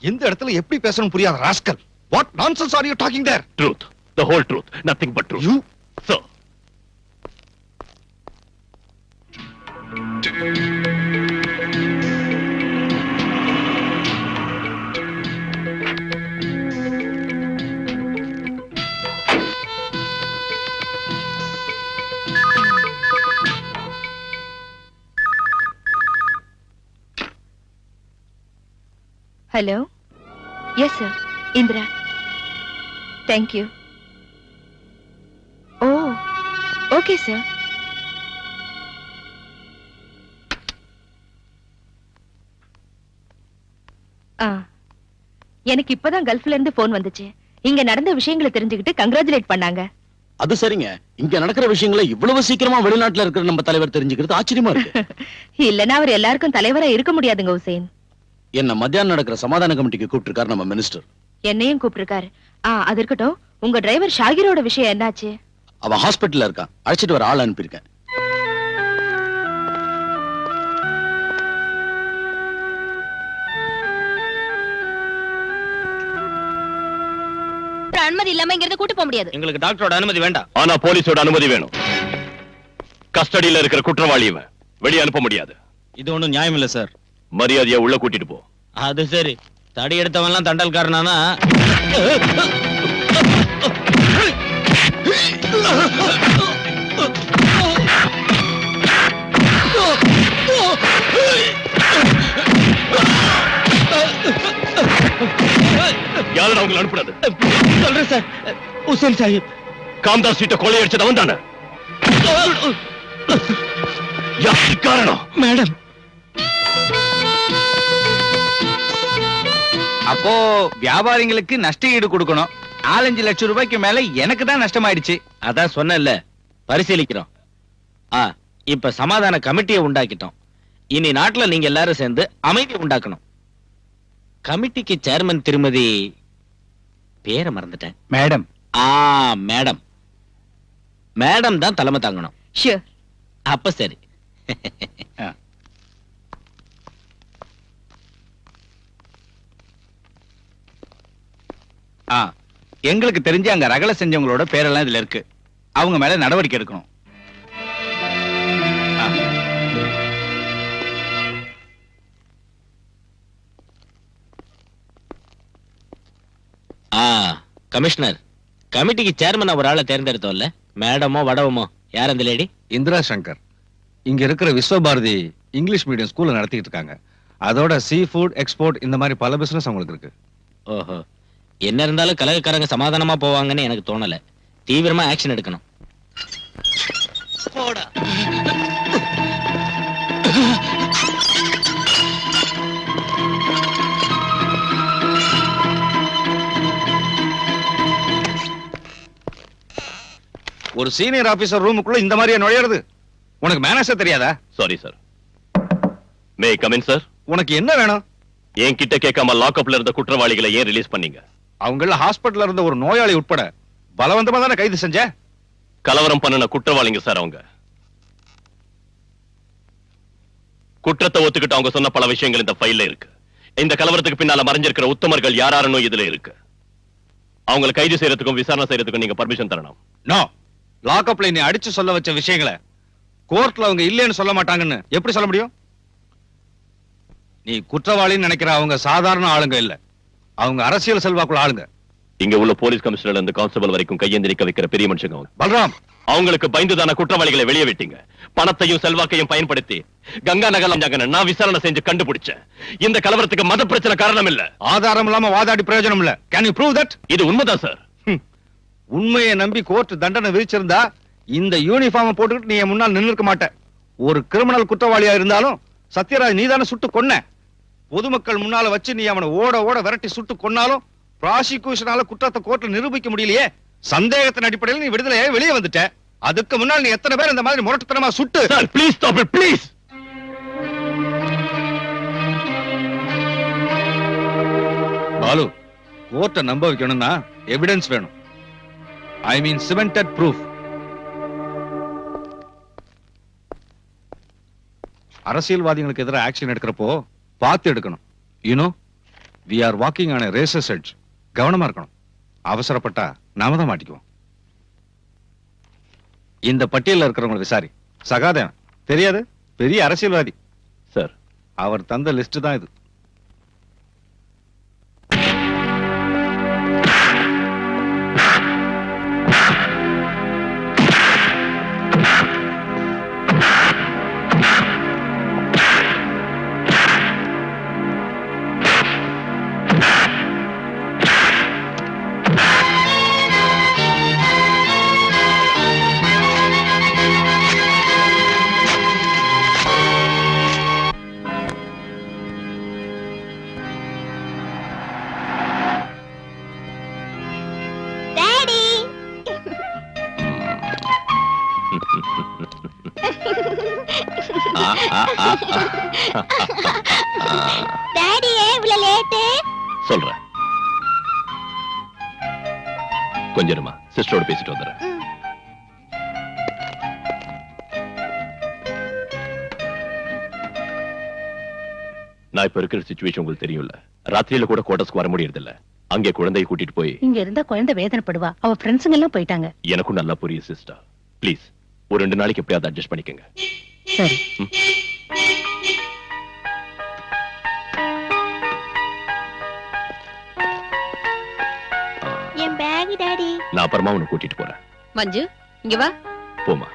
இந்த இடத்துல எப்படி பேசணும் புரியாத rascal. What nonsense are you talking there? Truth. The whole truth. Nothing but truth. You? Sir. Hello? Yes, sir. Indra. Thank you. Oh, okay, sir. எனக்கு இப்பதான் கல்ஃப்ல இருந்து போன் வந்துச்சு. இங்க நடந்த விஷயங்களை தெரிஞ்சுக்கிட்டு கங்க்ராச்சுலேட் பண்ணாங்க. அது சரிங்க. இங்க நடக்கிற விஷயங்களை இவ்வளவு சீக்கிரமா வெளிநாட்டுல இருக்கிற நம்ம தலைவர் தெரிஞ்சுக்கிறது ஆச்சரியமா இருக்கு. இல்லன்னா அவர் எல்லாருக்கும் தலைவரா இருக்க முடியாதுங்க ஹுசேன். என்ன மத்தியானம் நடக்கிற சமாதான கமிட்டிக்கு கூப்பிட்டிருக்காரு நம்ம மினிஸ்டர். என்னையும் கூப்பிட்டிருக்காரு. அது இருக்கட்டும், உங்க டிரைவர் ஷாகிரோட விஷயம் என்னாச்சு? அவன் ஹாஸ்பிட்டல்ல இருக்கான். அழைச்சிட்டு வர ஆள் அனுப்பியிருக்கேன். அனுமதி இல்லாம இங்க கூட்டு போக முடியாது. எங்களுக்கு டாக்டரோட அனுமதி வேண்டாம். ஆனா போலீஸோட அனுமதி வேணும். கஸ்டடியில இருக்கிற குற்றவாளியை வெளியே அனுப்ப முடியாது. இது ஒண்ணும் நியாயம் இல்ல சார். மரியாதையா உள்ள கூட்டிட்டு போ. அது சரி. தடி எடுத்தவன்லாம் தண்டல்காரனானா? யாரும் அவங்களை அனுப்புறது? சொல்றேன் சார். ஹுசேன் சாஹிப் காம்தாஸ் சீட்டை கொள்ளையடிச்சது அவன் தானே? யாருக்கு காரணம்? மேடம். அப்போ வியாபாரிகளுக்கு நஷ்ட ஈடு கொடுக்கணும். 4-5 லட்சம் ரூபாய்க்கு மேல எனக்கு தான் நஷ்டமாயிடுச்சு. அதான் சொன்னேன்ல, பரிசீலிக்கிறோம். இப்ப சமாதான கமிட்டியை உண்டாக்கிட்டோம். இனி நாட்டுல நீங்க எல்லாரும் சேர்ந்து அமைதி உண்டாக்கணும். கமிட்டிக்கு சேர்மன் திருமதி பேரை மறந்துட்டேன். மேடம். மேடம். மேடம் தான் தலைமை தாங்கணும். ஷூர். அப்ப சரி. எங்களுக்கு தெரிஞ்சு அங்க ரகலை செஞ்சவங்களோட பேரெல்லாம் இதுல இருக்கு. அவங்க மேல நடவடிக்கை எடுக்கணும். கமிஷனர், கமிட்டிக்கு சேர்மன் ஒரு ஆளை தேர்ந்தெடுத்தோம்ல, மேடமோ வடவமோ யார் அந்த லேடி? இந்திரா சங்கர். இங்க இருக்கிற விஸ்வபாரதி இங்கிலீஷ் மீடியம் ஸ்கூல்ல நடத்திட்டு இருக்காங்க. அதோட சீ ஃபுட் எக்ஸ்போர்ட் இந்த மாதிரி பல பிசினஸ் அவங்களுக்கு இருக்கு. ஓஹோ. என்ன இருந்தாலும் கலகக்காரங்க சமாதானமா போவாங்கன்னு எனக்கு தோணல. தீவிரமா ஆக்ஷன் எடுக்கணும். ஒரு சீனியர் ஆபீசர் ரூமுக்குள்ள இந்த மாதிரியா நுழையிறது? உனக்கு மேனேஜர் தெரியாதா? Sorry sir. May come in sir. உனக்கு என்ன வேணும்? என் கிட்ட கேட்காம லாக்அப்ல இருந்த குற்றவாளிகளை ஏன் ரிலீஸ் பண்ணீங்க? அவங்கள ஹாஸ்பிடல்ல இருந்த ஒரு நோயாளி உட்பட பலவந்தமா தானே கைது செஞ்ச. கலவரம் பண்ணின குற்றவாளிங்க சார் அவங்க. குற்றத்தை ஒத்துக்கிட்டு அவங்க சொன்ன பல விஷயங்கள் இந்த ஃபைல்ல இருக்கு. இந்த கலவரத்துக்கு பின்னால மறைஞ்சிருக்கிற உத்தமர்கள் யாராருன்னு இதுல இருக்கு. அவங்களை கைது செய்யறதுக்கும் விசாரணை செய்யறதுக்கும் நீங்க பர்மிஷன் தரணும். நோ, லாக்அப்ல நீ அடிச்சு சொல்ல வச்ச விஷயங்களை கோர்ட்ல அவங்க இல்லைன்னு சொல்ல மாட்டாங்கன்னு எப்படி சொல்ல முடியும்? நீ குற்றவாளின்னு நினைக்கிற அவங்க சாதாரண ஆளுங்க இல்ல, அவங்க அரசியல் செல்வாக்குள்ள ஆளுங்க. இங்க உள்ள போலீஸ் கமிஷனர் இருந்து கான்ஸ்டபிள் வரைக்கும் கையேந்தி நிக்க வைக்கிற பெரிய மனுஷங்க அவங்க. பல்ராம், அவங்களுக்கு பயந்துதான குற்றவாளிகளை வெளியே விட்டீங்க. பணத்தையும் செல்வாக்கையும் பயன்படுத்தி கங்கா நகர் நான் விசாரணை செஞ்சு கண்டுபிடிச்சேன். இந்த கலவரத்துக்கு மத பிரச்சனை காரணம் இல்ல, ஆதாரம் இல்லாம வாதாடி பிரயோஜனம் இல்ல. Can you prove that? இது உண்மைதான் சார். உண்மையை நம்பி கோர்ட் தண்டனை விதிச்சிருந்தா இந்த யூனிஃபார்ம் போட்டுக்கிட்டு நீ முன்னால் நின்று இருக்க மாட்ட. ஒரு கிரிமினல் குற்றவாளியா இருந்தாலும் சத்யராஜ் நீதானே சுட்டு கொன்ன. பொதுமக்கள் முன்னால வச்சு நீ அவனை ஓட ஓட விரட்டி சுட்டு கொன்னாலும் ப்ராசிக்யூஷனால குற்றத்தை கோர்ட்ல நிரூபிக்க முடியலையே. சந்தேகத்தின் அடிப்படையில் நீ விடுதலையே வெளியே வந்துட்ட. அதுக்கு முன்னால் நீ எத்தனை பேர் இந்த மாதிரி முரட்டுத்தனமா சுட்டு? Sir please stop it please. Balu, கோர்ட்டை நம்ப வைக்கணும்னா எவிடன்ஸ் வேணும். I mean cemented proof. அரசியல்வாதிகளுக்கு எதிராக ஆக்ஷன் எடுக்கிறப்போ பார்த்து எடுக்கணும். You know, we are walking on a razor's edge. கவனமா இருக்கணும். அவசரப்பட்டா நாம தான் மாட்டிக்குவோம். இந்த பட்டியல்ல இருக்கிறவங்களை விசாரி. சகாதேவன் தெரியாது, பெரிய அரசியல்வாதி சார். அவர் தந்த லிஸ்ட் தான் இது. சொல்றேன், கொஞ்சமா சிஸ்டரோட பேசிட்டு வந்துடுறேன். நான் இப்ப இருக்கிற சிச்சுவேஷன் உங்களுக்கு தெரியும்ல. ராத்திரியில கூட கோட்டஸ்க்கு வர முடியறது இல்ல. அங்கே குழந்தையை கூட்டிட்டு போய் இங்க இருந்தா குழந்தை வேதனைப்படுவா. அவ ஃப்ரெண்ட்ஸுங்க எல்லாம் போயிட்டாங்க. எனக்கும் நல்லா புரியுது சிஸ்டர். ப்ளீஸ் ஒரு 2 நாளைக்கு எப்படியாவது அட்ஜஸ்ட் பண்ணிக்கங்க. சரி. என் பேக் டாடி. நான் அப்புறமா உன்னை கூட்டிட்டு போறேன். மஞ்சு இங்க வா. போமா.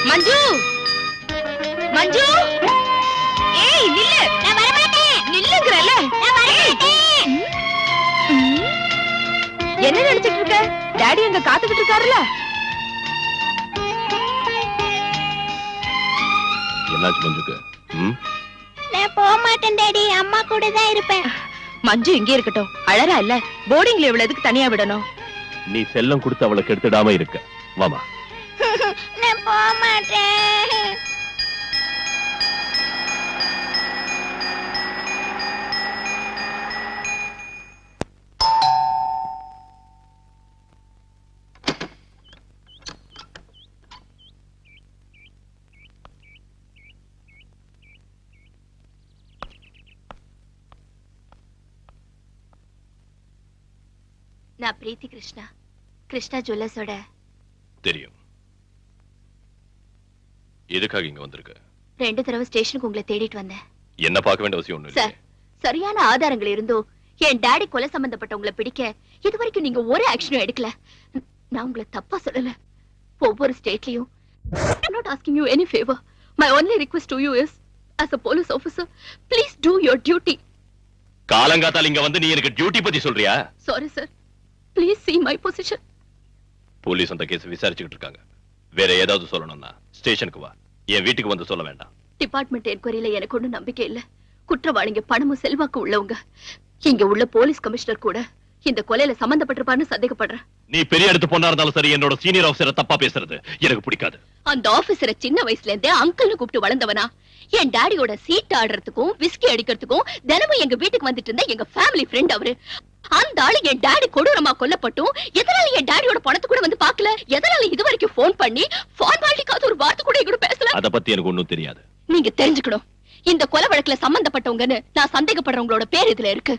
மஞ்சு, மஞ்சு, ஏய் நில்லு. நான் வர மாட்டேன். நில்லுங்கறல. நான் வர மாட்டேன். என்ன நினைச்சிட்டு இருக்க? டாடி அங்க காத்துக்கிட்டு இருக்காருல. என்னாச்சு மஞ்சுக்கு? நான் போக மாட்டேன் டாடி. அம்மா கூட தான் இருப்பேன். மஞ்சு இங்க இருக்கட்டும். அழறா இல்ல. போர்டிங்ல இவ்வளவு எதுக்கு தனியா விடணும்? நீ செல்லம் கொடுத்து அவளை கெடுத்துடாம இருக்க. வாமா. நான் போக மாட்டேன். நான் பிரீத்தி கிருஷ்ணா, கிருஷ்ணா ஜுவல்லர்ஸோட. தெரியும். எதுக்காக இங்க வந்திருக்க? 2 தடவை ஸ்டேஷனுக்கு உங்களை தேடிட்டு வந்தேன். என்ன பார்க்க வேண்டிய அவசியம் ஒண்ணு சார், சரியான ஆதாரங்கள் இருந்தோ என் டாடி கொலை சம்பந்தப்பட்ட உங்களை பிடிக்க இதுவரைக்கும் நீங்க ஒரு ஆக்ஷனும் எடுக்கல. நான் உங்களை தப்பா சொல்லல. ஒவ்வொரு ஸ்டேட்லயும் I'm not asking you any favor. My only request to you is, as a police officer, please do your duty. காலங்காத்தால இங்க வந்து நீ எனக்கு டியூட்டி பத்தி சொல்றியா? Sorry sir. Please see my position. Police அந்த கேஸ் விசாரிச்சுக்கிட்டு இருக்காங்க. வேற ஏதாவது சொல்லணும்னா ஸ்டேஷனுக்கு வா. என் வீட்டுக்கு வந்து சொல்ல வேண்டாம். டிபார்ட்மெண்ட் என்கொயரியில எனக்கு ஒண்ணும் நம்பிக்கை இல்ல. குற்றவாளிங்க பணமும் செல்வாக்கு உள்ளவங்க. இங்க உள்ள போலீஸ் கமிஷனர் கூட இந்த கொலையில சம்பந்தப்பட்டிருப்பான்னு சந்தேகப்படுறேன். நீ பெரிய இடத்து பொண்ணா இருந்தாலும் சரி, என்னோட சீனியர் ஆபீசரை தப்பா பேசுறது எனக்கு பிடிக்காது. அந்த ஆபீசரை சின்ன வயசுல இருந்தே அங்கிள்னு கூப்பிட்டு வளர்ந்தவனா? என் டாடியோட சீட் ஆடுறதுக்கும் விஸ்கி அடிக்கிறதுக்கும் தினமும் எங்க வீட்டுக்கு வந்துட்டு இருந்த எங்க ஃபேமிலி ஃப்ரெண்ட் அவரு. அந்த ஆளு என் டாடி கொடூரமா கொல்லப்பட்டும் எதனால என் டாடியோட பணத்தை கூட வந்து பாக்கல? எதனால இது வரைக்கும் போன் பண்ணி ஃபார்மாலிட்டிக்காவது ஒரு வார்த்தை கூட எங்கூட பேசல? அத பத்தி எனக்கு ஒண்ணும் தெரியாது. நீங்க தெரிஞ்சுக்கணும். இந்த கொலை வழக்குல சம்பந்தப்பட்டவங்கன்னு நான் சந்தேகப்படுறவங்களோட பேர் இதுல இருக்கு.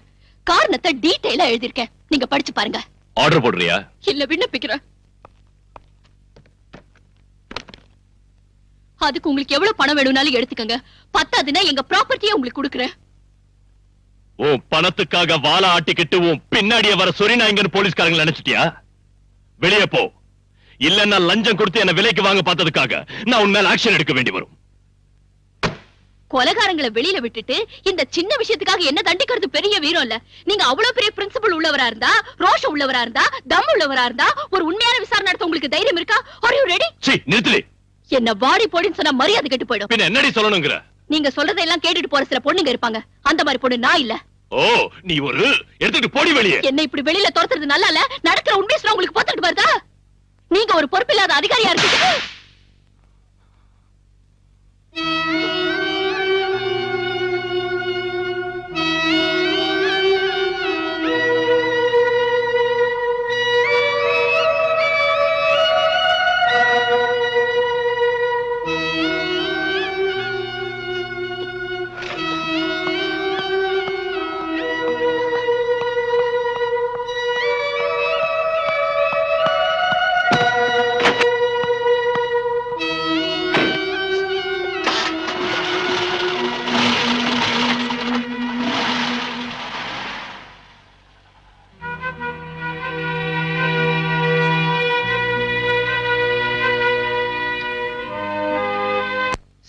காரணத்தை டீடைலா எழுதிருக்கேன். நீங்க படிச்சு பாருங்க. ஆர்டர் போடுறியா? இல்ல, விண்ணப்பிக்கிறேன். அதுக்கு உங்களுக்கு எவ்வளவு பணம் வேணும்னாலும் எடுத்துக்கங்க. பத்தாதுன்னா எங்க ப்ராப்பர்ட்டியை உங்களுக்கு கொடுக்குறேன். உன் பணத்துக்காக வாழ ஆட்டிக்கிட்டு உன் பின்னாடியே வர சொரிநாயங்கன்னு போலீஸ்காரங்க நினைச்சிட்டியா? வெளியே போ. இல்லன்னா லஞ்சம் கொடுத்து என்ன விலைக்கு வாங்க பார்த்ததுக்காக நான் உன் மேல ஆக்ஷன் எடுக்க வேண்டி வரும். கொலைகாரங்களை வெளியில விட்டுட்டு இந்த சின்ன விஷயத்துக்காக என்ன தண்டிக்கிறது பெரிய வீரம் இல்ல. நீங்க அவ்வளவு பெரிய பிரின்சிபல் உள்ளவரா இருந்தா, ரோஷம் உள்ளவரா இருந்தா, தம் உள்ளவரா இருந்தா ஒரு உண்மையான விசாரணை நடத்த உங்களுக்கு தைரியம் இருக்கா? Are you ready? நிறுத்து. என்ன வாடி போடின்னு சொன்னா மரியாதை கெட்டு போயிடும். பின்ன என்னடி சொல்லணும்ங்கற? நீங்க சொல்றதெல்லாம் கேட்டுட்டு போற சில பொண்ணுங்க இருப்பாங்க. அந்த மாதிரி பொண்ணு நான் இல்ல. ஓ, நீ ஒரு எடுத்துட்டு போடி வெளியே. என்ன இப்படி வெளியில துரத்துறது நல்லா இல்ல. நடக்கிற உண்மையை சொல்ல உங்களுக்கு பார்த்துட்டு வருதா? நீங்க ஒரு பொறுப்பில்லாத அதிகாரியா இருக்கீங்க.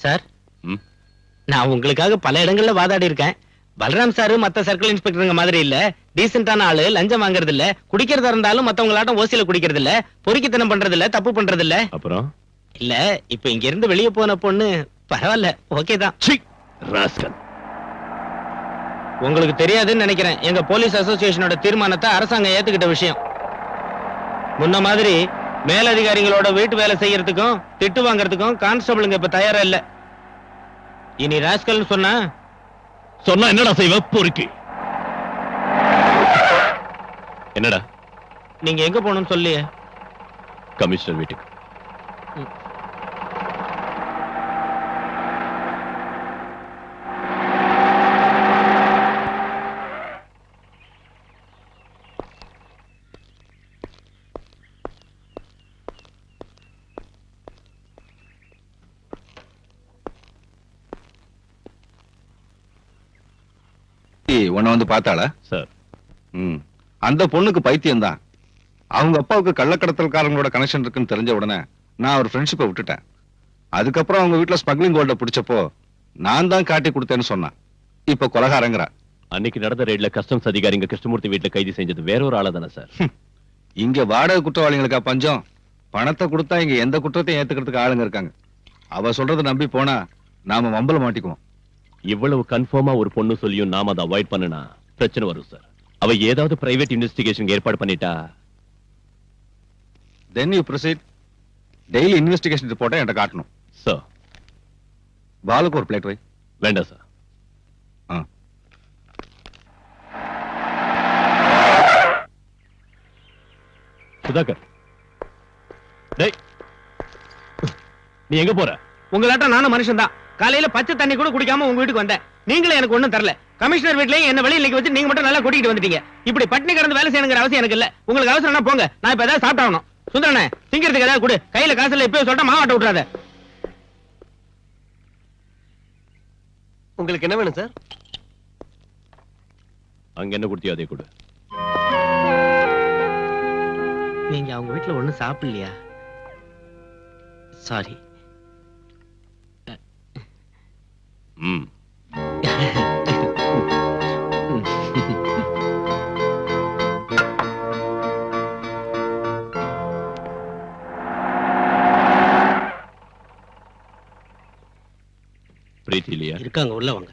சார், நான் உங்களுக்காக பல இடங்கள்ல வாதாடி இருக்கேன். பலராம் சாரு மத்த சர்க்கிள் இன்ஸ்பெக்டருங்க மாதிரி இல்ல. டீசென்டான ஆளு, லஞ்சம் வாங்குறது இல்ல, குடிக்கிறதா இருந்தாலும் மத்தவங்களாட்டம் ஓசியில குடிக்கிறது இல்ல, பொறுக்கித்தனம் பண்றது இல்ல, தப்பு பண்றது இல்ல. அப்புறம் இல்ல, இப்ப இங்க இருந்து வெளியே போன பொண்ணு பரவாயில்ல, ஓகே தான். உங்களுக்கு தெரியாதுன்னு நினைக்கிறேன், எங்க போலீஸ் அசோசியேஷனோட தீர்மானத்தை அரசாங்கம் ஏத்துக்கிட்ட விஷயம். முன்ன மாதிரி மேலதிகாரிகளோட வீட்டு வேலை செய்யறதுக்கும் திட்டு வாங்கறதுக்கும் கான்ஸ்டபிளுங்க இப்ப தயாரா இல்ல. இனி ராஸ்கல்னு சொன்னா என்னடா செய்வ? பொறுக்கி. என்னடா? நீங்க எங்க போகணும்னு சொல்லியே? கமிஷனர் வீட்டுக்கு. உன்னை வந்து பார்த்தாளா? சார், அந்த பொண்ணுக்கு பைத்தியம் தான். அவங்க அப்பாவுக்கு கள்ளக்கடத்தல்காரங்களோட கனெக்ஷன் இருக்குன்னு தெரிஞ்ச உடனே நான் ஒரு ஃப்ரெண்ட்ஷிப்பை விட்டுட்டேன். அதுக்கப்புறம் அவங்க வீட்டுல ஸ்மக்லிங் கோல்ட பிடிச்சப்போ நான் தான் காட்டி கொடுத்தேன்னு சொன்னான். இப்ப கொலகாரங்கிறா. அன்னைக்கு நடந்த ரெய்ட்ல கஸ்டம்ஸ் அதிகாரிங்க கிருஷ்ணமூர்த்தி வீட்டுல கைது செஞ்சது வேற ஒரு ஆளா தானே சார்? இங்க வாடகை குற்றவாளிகளுக்கா பஞ்சம்? பணத்தை கொடுத்தா இங்க எந்த குற்றத்தையும் ஏத்துக்கிறதுக்கு ஆளுங்க இருக்காங்க. அவ சொல்றதை நம்பி போனா நாம மம்பல மாட்டிக்குவோம். இவ்வளவு கன்ஃபார்மா ஒரு பொண்ணு சொல்லியும் நாம அதை அவாய்ட் பண்ணனா பிரச்சனை வரும் சார். அவ ஏதாவது பிரைவேட் இன்வெஸ்டிகேஷன் ஏற்பாடு பண்ணிட்டா then you proceed. Daily investigation ரிப்போர்ட்டை என்கிட்ட காட்டணும். சார், பாலுக்கு ஒரு பிளேட் வை. வேண்டாம் சார். சுதாகர், டேய், நீ எங்க போற? உங்களாட்ட நானும் மனுஷன் தான். காலையில பச்சை தண்ணி கூட குடிக்காம உங்க வீட்டுக்கு வந்தேன். நீங்களே எனக்கு ஒண்ணும் தரல. கமிஷனர் வீட்லயும் என்ன வெளியில வச்சு நீங்க மட்டும் நல்லா கூட்டிட்டு வந்துட்டீங்க. இப்படி பட்டினி கிடந்து வேலை செய்யணுங்கிற அவசியம் எனக்கு இல்ல. உங்களுக்கு அவசரம்னா போங்க, நான் இப்ப ஏதாவது சாப்பிட்டாகணும். சுந்தரனே, திங்கிறதுக்கு ஏதாவது கொடு. கையில காசு இல்ல, இப்பவே சொல்லிட்டா மாவாட்ட விட்டுறாத. உங்களுக்கு என்ன வேணும் சார்? அங்க என்ன குடுத்தியோ அதே கொடு. நீங்க அவங்க வீட்டுல ஒண்ணும் சாப்பிடலையா? சாரி. பிரீத்தி இல்லையா? இருக்காங்க, உள்ள வாங்க.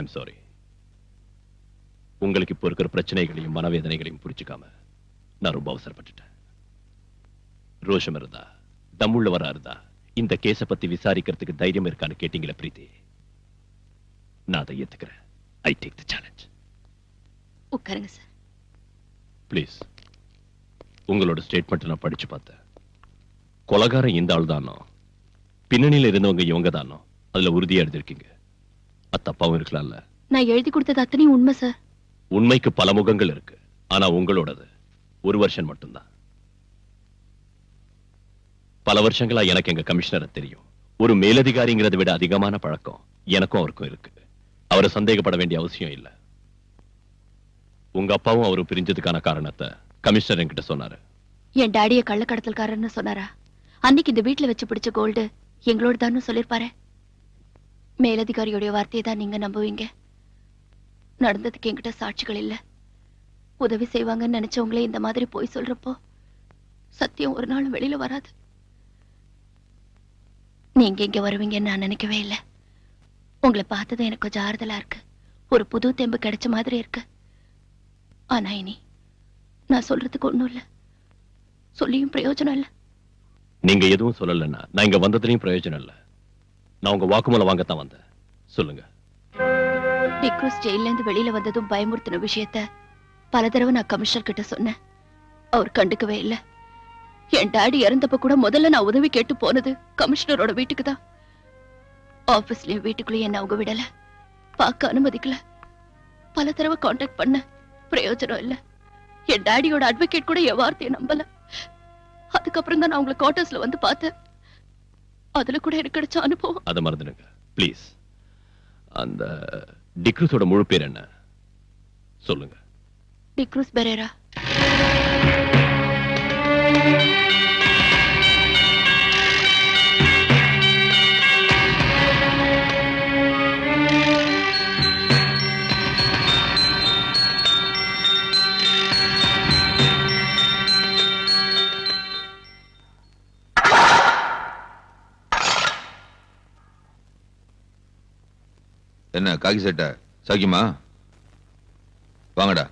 I'm sorry. உங்களுக்கு இப்போ இருக்கிற பிரச்சனைகளையும் மனவேதனைகளையும் புரிச்சுக்காம நான் ரொம்ப அவசரப்பட்டுட்டேன். ரோஷம் இருந்தா, தம்முள்ளவரா இருந்தா இந்த கேஸ பத்தி விசாரிக்கிறதுக்கு தைரியம் இருக்கான்னு கேட்டீங்களா பிரீத்தி? நான் அதை ஏத்துக்கிறேன். I take the challenge. உட்காருங்க சார். ப்ளீஸ். உங்களோட ஸ்டேட்மெண்ட் நான் படிச்சு பார்த்தேன். கொலகாரம் இந்த ஆள் தானோ, பின்னணியில இருந்தவங்க இவங்க தானோ, அதுல உறுதியா எழுதிருக்கீங்க. அது தப்பாவும் இருக்கலாம்ல? நான் எழுதி கொடுத்தது அத்தனையும் உண்மை சார். உண்மைக்கு பல முகங்கள் இருக்கு. ஆனா உங்களோடது ஒரு வருஷம் மட்டும்தான். பல வருஷங்களா எனக்கு எங்க கமிஷனரை தெரியும். ஒரு மேலதிகாரிங்கிறத விட அதிகமான பழக்கம் எனக்கும் அவருக்கும் இருக்கு. அவரை சந்தேகப்பட வேண்டிய அவசியம் இல்லை. உங்க அப்பாவும் அவரு பிரிஞ்சதுக்கான காரணத்தை கமிஷனர் என்கிட்ட சொன்னாரு. என் டாடிய கள்ளக்கடத்தல்காரன்னு சொன்னாரா? அன்னைக்கு இந்த வீட்டுல வச்சு பிடிச்ச கோல்டு எங்களோட தான் சொல்லிருப்பாரு. மேலதிகாரியோடைய வார்த்தையை தான் நீங்க நம்புவீங்க. நடந்ததுக்கு என்கிட்ட சாட்சிகள் இல்ல. உதவி செய்வாங்கன்னு நினைச்சவங்களே இந்த மாதிரி போய் சொல்றப்போ சத்தியம் ஒரு நாள் வெளியில வராது. நீங்க இங்க வருவீங்கன்னு நான் நினைக்கவே இல்லை. உங்களை பார்த்தது எனக்கு கொஞ்சம் ஆறுதலா இருக்கு. ஒரு புது தெம்பு கிடைச்ச மாதிரி இருக்கு. ஆனா இனி நான் சொல்றதுக்கு ஒண்ணும் இல்ல, சொல்லியும் பிரயோஜனம் இல்ல. நீங்க எதுவும் சொல்லலன்னா நான் இங்க வந்ததுலயும் பிரயோஜனம் இல்ல. நான் உங்க வாக்குமூலம் வாங்கத்தான் வந்தேன். சொல்லுங்க. டிக்ரூஸ் ஜெயில இருந்து வெளியில வந்ததும் பயமுறுத்தின விஷயத்த பல தடவை நான் கமிஷனர் கிட்ட சொன்னேன். அவர் கண்டுக்கவே இல்ல. என் டாடி இறந்தப்ப கூட முதல்ல நான் உதவி கேட்டு போனது கமிஷனரோட வீட்டுக்கு தான். ஆபீஸ்லயும் வீட்டுக்குள்ளேயும் என்ன அவங்க விடல, பார்க்க அனுமதிக்கல. பல தடவை கான்டாக்ட் பண்ண, பிரயோஜனம் இல்ல. என் டாடியோட அட்வொகேட் கூட என் வார்த்தையை நம்பல. அதுக்கப்புறம் தான் நான் உங்களை குவார்டர்ஸ்ல வந்து பார்த்தேன். அதுல கூட எனக்கு கிடைச்ச அனுபவம். அதை மறந்துடுங்க ப்ளீஸ். அந்த டிக்ரூஸோட முழு பேர் என்ன சொல்லுங்க. டிக்ரூஸ் பெரேரா. என்ன காக்கி சட்டை சாக்கியமா? வாங்கடா.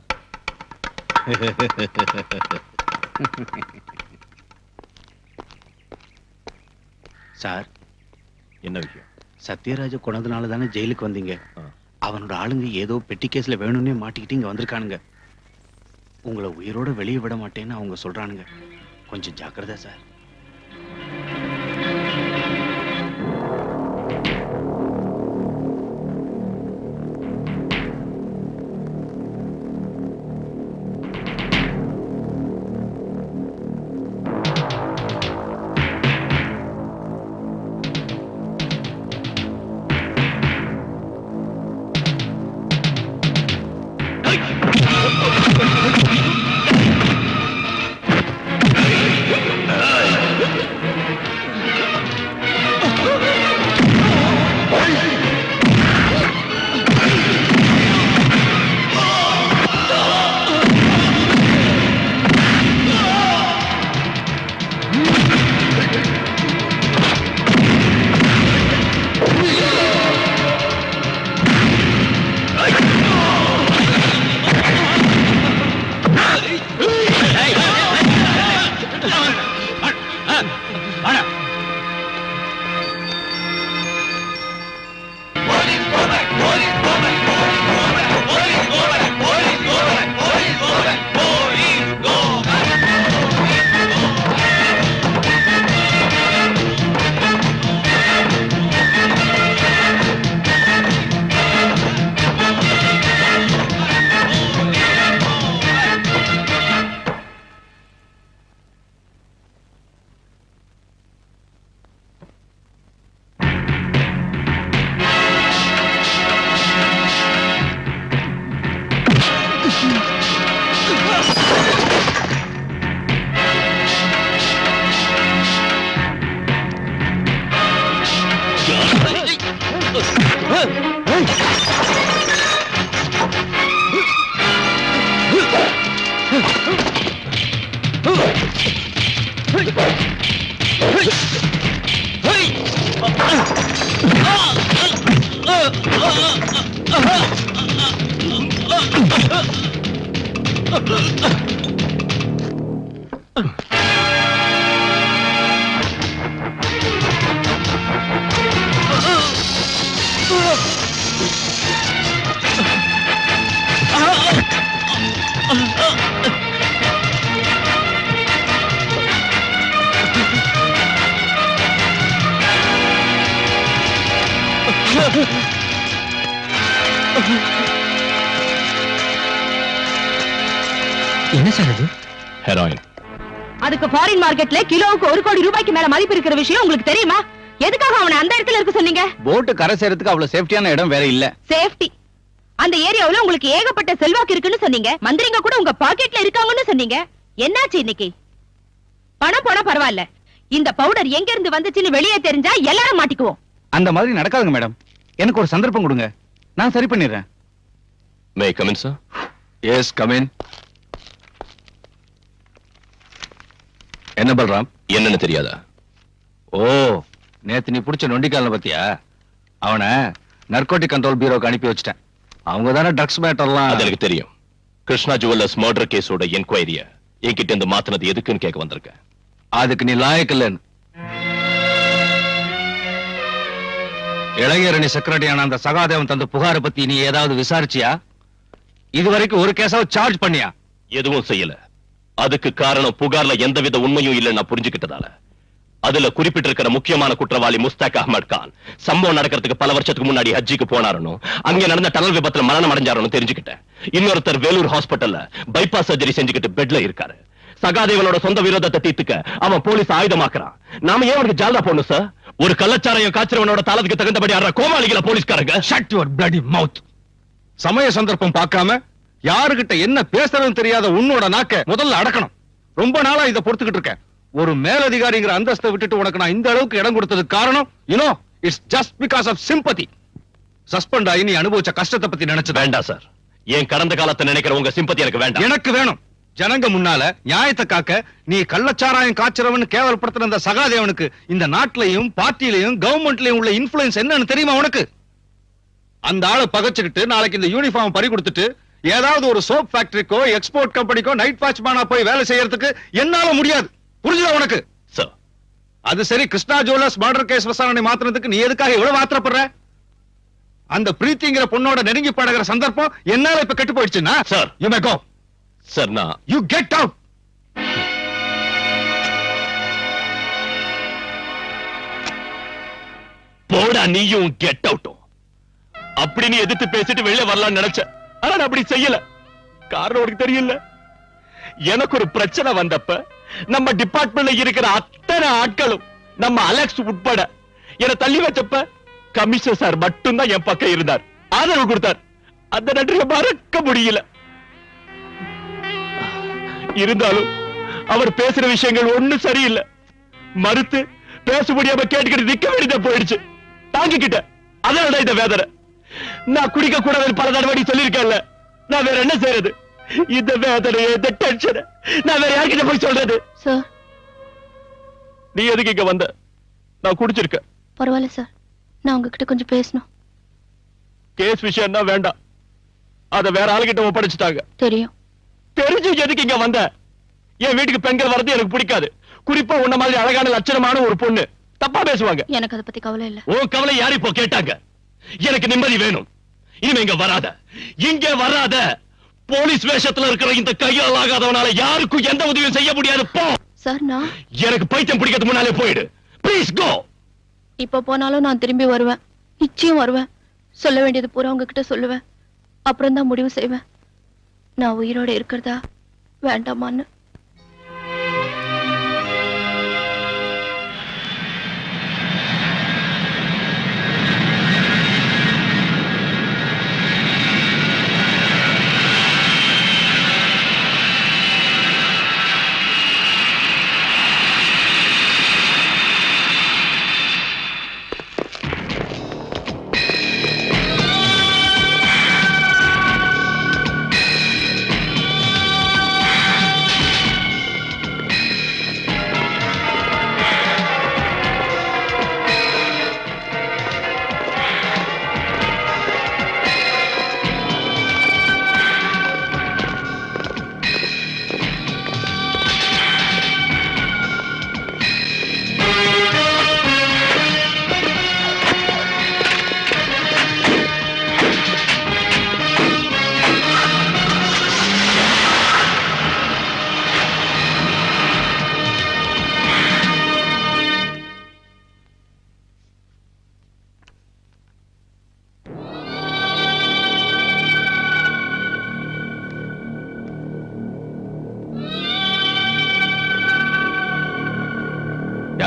சார், என்ன விஷயம்? சத்யராஜ கொண்டதுனால தானே ஜெயிலுக்கு வந்தீங்க. அவனோட ஆளுங்க ஏதோ பெட்டி கேஸ்ல வேணும்னே மாட்டிக்கிட்டு இங்க வந்திருக்கானுங்க. உங்களை உயிரோட வெளியே விட மாட்டேன்னு அவங்க சொல்றானுங்க. கொஞ்சம் ஜாக்கிரதை சார். Hey! என்ன சார் அது? ஹெராயின். அதுக்கு ஃபாரின் மார்க்கெட்ல கிலோவுக்கு 1 கோடி ரூபாய்க்கு மேல மதிப்பு இருக்கிற விஷயம் உங்களுக்கு தெரியுமா? எதுக்காக அவனை அந்த இடத்துல இருக்க சொன்னீங்க? போட்டு கரை சேரத்துக்கு அவ்வளவு சேஃப்டியான இடம் வேற இல்ல. சேஃப்டி. அந்த ஏரியாவுல உங்களுக்கு ஏகப்பட்ட செல்வாக்கு இருக்குன்னு சொன்னீங்க. மந்திரிங்க கூட உங்க பாக்கெட்ல இருக்காங்கன்னு சொன்னீங்க. என்னாச்சு இன்னைக்கு? பணம் போனா பரவாயில்ல. இந்த பவுடர் எங்க இருந்து வந்துச்சுன்னு வெளியே தெரிஞ்சா எல்லாரும் மாட்டிக்குவோம். அந்த மாதிரி நடக்காதுங்க மேடம். எனக்கு ஒரு சந்தர்ப்பம் கொடுங்க, நான் சரி பண்ணிடுறேன். May come in sir? Yes come in. என்ன பல்ராம்? என்னன்னு தெரியாதா? ஓ, நேத்து நீ புடிச்ச நொண்டிக்கால பத்தியா? அவனை நர்கோட்டிக் கண்ட்ரோல் பியூரோக்கு அனுப்பி வச்சிட்டேன். அவங்க தானே ட்ரக்ஸ் மேட்டர்லாம். அது எனக்கு தெரியும். கிருஷ்ணா ஜுவல்லர்ஸ் மர்டர் கேஸோட என்கொயரிய என்கிட்ட இருந்து மாத்தினது எதுக்குன்னு கேட்க வந்திருக்கேன். அதுக்கு நீ லாயக்கில்லன்னு. இளைஞரணி செக்ரட்டரியான அந்த சகாதேவன் தந்த புகாரை பத்தி நீ ஏதாவது விசாரிச்சியா? இதுவரைக்கும் ஒரு கேஸாவது சார்ஜ் பண்ணியா? எதுவும் செய்யல. அதுக்கு காரணம் புகார்ல எந்தவித உண்மையும் இல்லைன்னு நான் புரிஞ்சுக்கிட்டதால. அதுல குறிப்பிட்டிருக்கிற முக்கியமான குற்றவாளி முஸ்தாக் அஹ்மத் கான் சம்பவம் நடக்கிறதுக்கு பல வருஷத்துக்கு முன்னாடி ஹஜ்ஜிக்கு போனாருன்னு, அங்க நடந்த டனல் விபத்துல மரணம் அடைஞ்சாருன்னு தெரிஞ்சுக்கிட்டேன். இன்னொருத்தர் வேலூர் ஹாஸ்பிட்டல்ல பைபாஸ் சர்ஜரி செஞ்சுக்கிட்டு பெட்ல இருக்காரு. சகாதேவனோட சொந்த விரோதத்தை தீர்த்துக்க அவன் போலீஸ் ஆயுதமாக்குறான். நாம ஏன் அவனுக்கு ஜால்தா போடணும் சார்? ஒரு கள்ளச்சாரையும் காய்ச்சறவனோட தாளத்துக்கு தகுந்தபடி ஆடுற கோமாளிகள போலீஸ்காரங்க. ஷட் யுவர் பிளடி மவுத். சமய சந்தர்ப்பம் பார்க்காம யாருகிட்ட என்ன பேசுறதுன்னு தெரியாத உன்னோட நாக்க முதல்ல அடக்கணும். ரொம்ப நாளா இதை பொறுத்துக்கிட்டு இருக்கேன். ஒரு மேலதிகாரிங்கிற அந்தஸ்தை விட்டுட்டு உனக்கு நான் இந்த அளவுக்கு இடம் கொடுத்ததுக்கு காரணம் it's just because of sympathy. Suspend ஆகி நீ அனுபவிச்ச கஷ்டத்தை பத்தி நினைச்சு வேண்டாம் சார். என் கடந்த காலத்தை நினைக்கிற உங்க சிம்பத்தி எனக்கு வேண்டாம். எனக்கு வேணும். ஜனங்க முன்னால நியாயத்தை காக்க நீ கள்ளச்சாராயம் காய்ச்சறவன் கேவலப்படுத்துற அந்த சகாதேவனுக்கு இந்த நாட்டிலையும் பார்ட்டிலையும் கவர்மெண்ட்லயும் உள்ள இன்ஃபுளுன்ஸ் என்னன்னு தெரியுமா உனக்கு? அந்த ஆளை பகச்சுக்கிட்டு நாளைக்கு இந்த யூனிஃபார்ம் பறி கொடுத்துட்டு ஏதாவது ஒரு சோப் ஃபேக்டரிக்கோ எக்ஸ்போர்ட் கம்பெனிக்கோ நைட் வாட்ச்மேனா போய் வேலை செய்யறதுக்கு என்னால முடியாது. புரிஞ்சுதா உனக்கு? சார், அது சரி. கிருஷ்ணா ஜுவல்லர்ஸ் மர்டர் கேஸ் விசாரணை மாத்திரத்துக்கு நீ எதுக்காக இவ்வளவு ஆத்திரப்படுற? அந்த பிரீத்திங்கிற பொண்ணோட நெருங்கி பழகிற சந்தர்ப்பம் என்னால இப்ப கெட்டு போயிடுச்சுன்னா sir you may go. Sir நான் யூ கெட் அவுட். போடா நீயும் கெட் அவுட்டும். அப்படி நீ எதிர்த்து பேசிட்டு வெளியே வரலாம்னு நினைச்ச. ஆனா நான் அப்படி செய்யல. காரணம் உனக்கு தெரியல. எனக்கு ஒரு பிரச்சனை வந்தப்ப நம்ம டிபார்ட்மெண்ட்ல இருக்கிற அத்தனை ஆட்களும் நம்ம அலெக்ஸ் உட்பட என்ன தள்ளி வச்சப்ப கமிஷனர் சார் மட்டும்தான் என் பக்கம் இருந்தார், ஆதரவு கொடுத்தார். அந்த நன்றியை மறக்க முடியல. இருந்தாலும் அவர் பேசுற விஷயங்கள் ஒண்ணும் சரியில்லை. மறுத்து பேச முடியாம கேட்டுக்கிட்டு நிக்க வேண்டியதா போயிடுச்சு. தாங்கிக்கிட்ட. அதனால இந்த வேதனை. நான் குடிக்க கூடாதுன்னு பல தடவை சொல்லியிருக்கேன்ல. நான் வேற என்ன செய்யறது? இந்த வேதனை, இந்த டென்ஷன் நான் வேற யார்கிட்ட போய் சொல்றது? சார், நீ எதுக்கு இங்க வந்த? நான் குடிச்சிருக்க. பரவாயில்ல சார், நான் உங்ககிட்ட கொஞ்சம் பேசணும். கேஸ் விஷயம்னா வேண்டாம். அத வேற ஆளுகிட்ட ஒப்படைச்சிட்டாங்க. தெரியும். தெரிஞ்சு எதுக்கு இங்க வந்த? என் வீட்டுக்கு பெண்கள் வரது எனக்கு பிடிக்காது. குறிப்பா உன்ன மாதிரி அழகான லட்சணமான ஒரு பொண்ணு தப்பா பேசுவாங்க. எனக்கு அதை பத்தி கவலை இல்ல. உன் கவலை யாரு இப்போ கேட்டாங்க? எனக்கு நிம்மதி வேணும். இனிமே இங்க வராத, இங்க வராத. போலீஸ் வேஷத்துல இருக்கிற இந்த கையால் ஆகாதவனால யாருக்கும் எந்த உதவியும் செய்ய முடியாது. போ. சார், நான் எனக்கு பைத்தியம் பிடிக்கிறது முன்னாலே போயிடு. Please go. இப்ப போனாலும் நான் திரும்பி வருவேன். நிச்சயம் வருவேன். சொல்ல வேண்டியது பூரா உங்ககிட்ட சொல்லுவேன். அப்புறம் தான் முடிவு செய்வேன் நான் உயிரோட இருக்கிறதா வேண்டாமான்னு.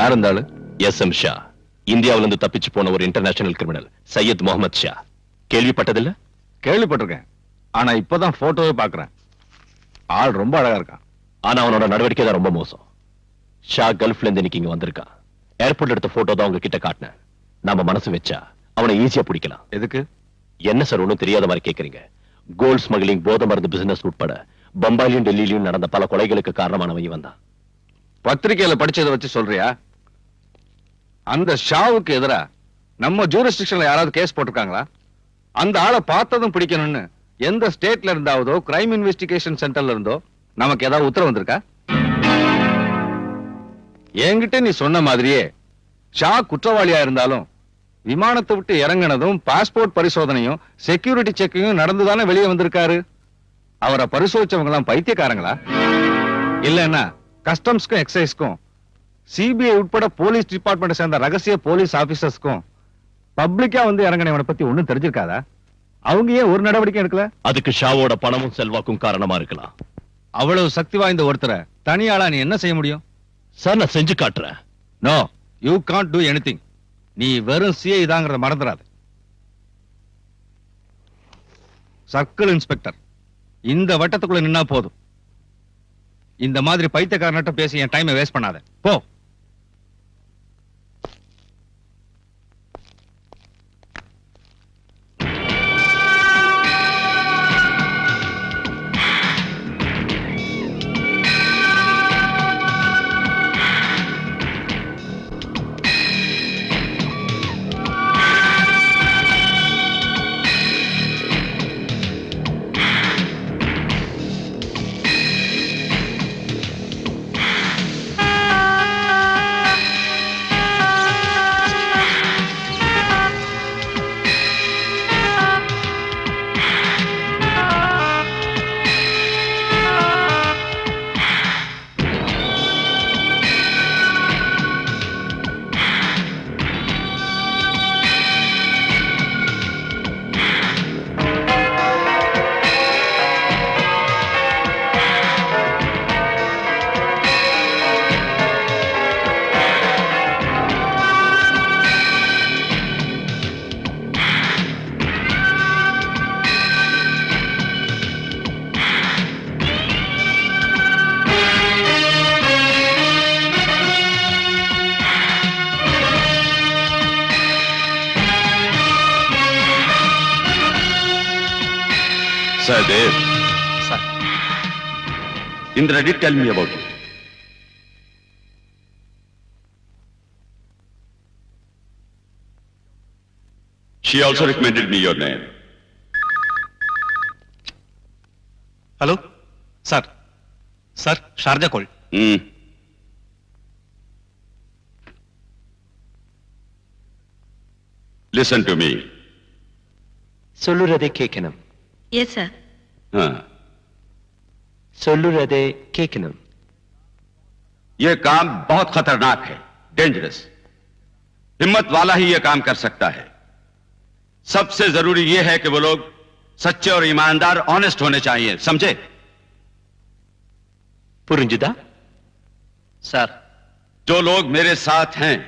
யார் இருந்தாலும் எஸ்எம் ஷா, இந்தியாவில இருந்து தப்பிச்சு போன ஒரு இன்டர்நேஷனல் கிரிமினல் சையத் முகமது ஷா. கேள்விப்பட்டதில்ல? கேள்விப்பட்டிருக்கேன், ஆனா இப்பதான் போட்டோவே பாக்குறேன். ஆள் ரொம்ப அழகா இருக்கான். ஆனா அவனோட நடவடிக்கை தான் ரொம்ப மோசம். ஷா கல்ஃப்ல இருந்து இன்னைக்கு இங்க வந்திருக்கான். ஏர்போர்ட்ல எடுத்த போட்டோ தான் உங்ககிட்ட காட்டினேன். நாம மனசு வச்சா அவனை ஈஸியா பிடிக்கலாம். எதுக்கு? என்ன சார் ஒண்ணும் தெரியாத மாதிரி கேக்குறீங்க? கோல்ட் ஸ்மக்லிங், போதை மருந்து பிசினஸ் உட்பட பம்பாயிலும் டெல்லியிலும் நடந்த பல கொலைகளுக்கு காரணமானவன் இவன் தான். பத்திரிகையில படிச்சதை வச்சு சொல்றியா? அந்த ஷாவுக்கு எதிரா நம்ம ஜூரிஸ்டிக்ஷன்ல யாராவது கேஸ் போட்டிருக்காங்களா? அந்த ஆளை பார்த்ததும் பிடிக்கணும்னு எந்த ஸ்டேட்ல இருந்தாவதோ கிரைம் இன்வெஸ்டிகேஷன் சென்டர்ல இருந்தோ நமக்கு ஏதாவது உத்தரவு வந்திருக்கா? என்கிட்ட நீ சொன்ன மாதிரியே ஷா குற்றவாளியா இருந்தாலும் விமானத்தை விட்டு இறங்கினதும் பாஸ்போர்ட் பரிசோதனையும் செக்யூரிட்டி செக்கையும் நடந்துதானே வெளியே வந்திருக்காரு. அவரை பரிசோதிச்சவங்க எல்லாம் பைத்தியக்காரங்களா? இல்லன்னா கஸ்டம்ஸ்க்கும் எக்ஸைஸ்க்கும் சிபிஐ உட்பட போலீஸ் டிபார்ட்மெண்ட் சேர்ந்த ரகசிய போலீஸ் ஆபீசர்ஸ்க்கும் பப்ளிக்கா வந்து இறங்கினவனை பத்தி ஒண்ணும் தெரிஞ்சிருக்காதா? அவங்க ஏன் ஒரு நடவடிக்கை எடுக்கல? அதுக்கு ஷாவோட பணமும் செல்வாக்கும் காரணமா இருக்கலாம். அவ்வளவு சக்தி வாய்ந்த ஒருத்தரை தனியாளா நீ என்ன செய்ய முடியும்? சார், நான் செஞ்சு காட்டுறேன். No, you can't do anything. நீ வெறும் சிஐ தாங்கிறத மறந்துடாது. சர்க்கிள் இன்ஸ்பெக்டர் இந்த வட்டத்துக்குள்ள நின்னா போதும். இந்த மாதிரி பைத்தியக்காரன்ட்ட பேசி என் டைமை வேஸ்ட் பண்ணாத. போ. Sahdev. Sir. Indra did tell me about you. She also recommended me your name. Hello? Sir. Sir, Sharjah call. Listen to me. சொல்லுறதை கேட்கணும். Yes, sir. சொல்லுறதை கேட்கணும். ये काम बहुत खतरनाक है, डेंजरस. हिम्मत वाला ही ये काम कर सकता है. सबसे जरूरी ये है कि वो लोग सच्चे और ईमानदार, ऑनेस्ट होने चाहिए, समझे? புரிஞ்சுதா? सर. जो लोग मेरे साथ हैं,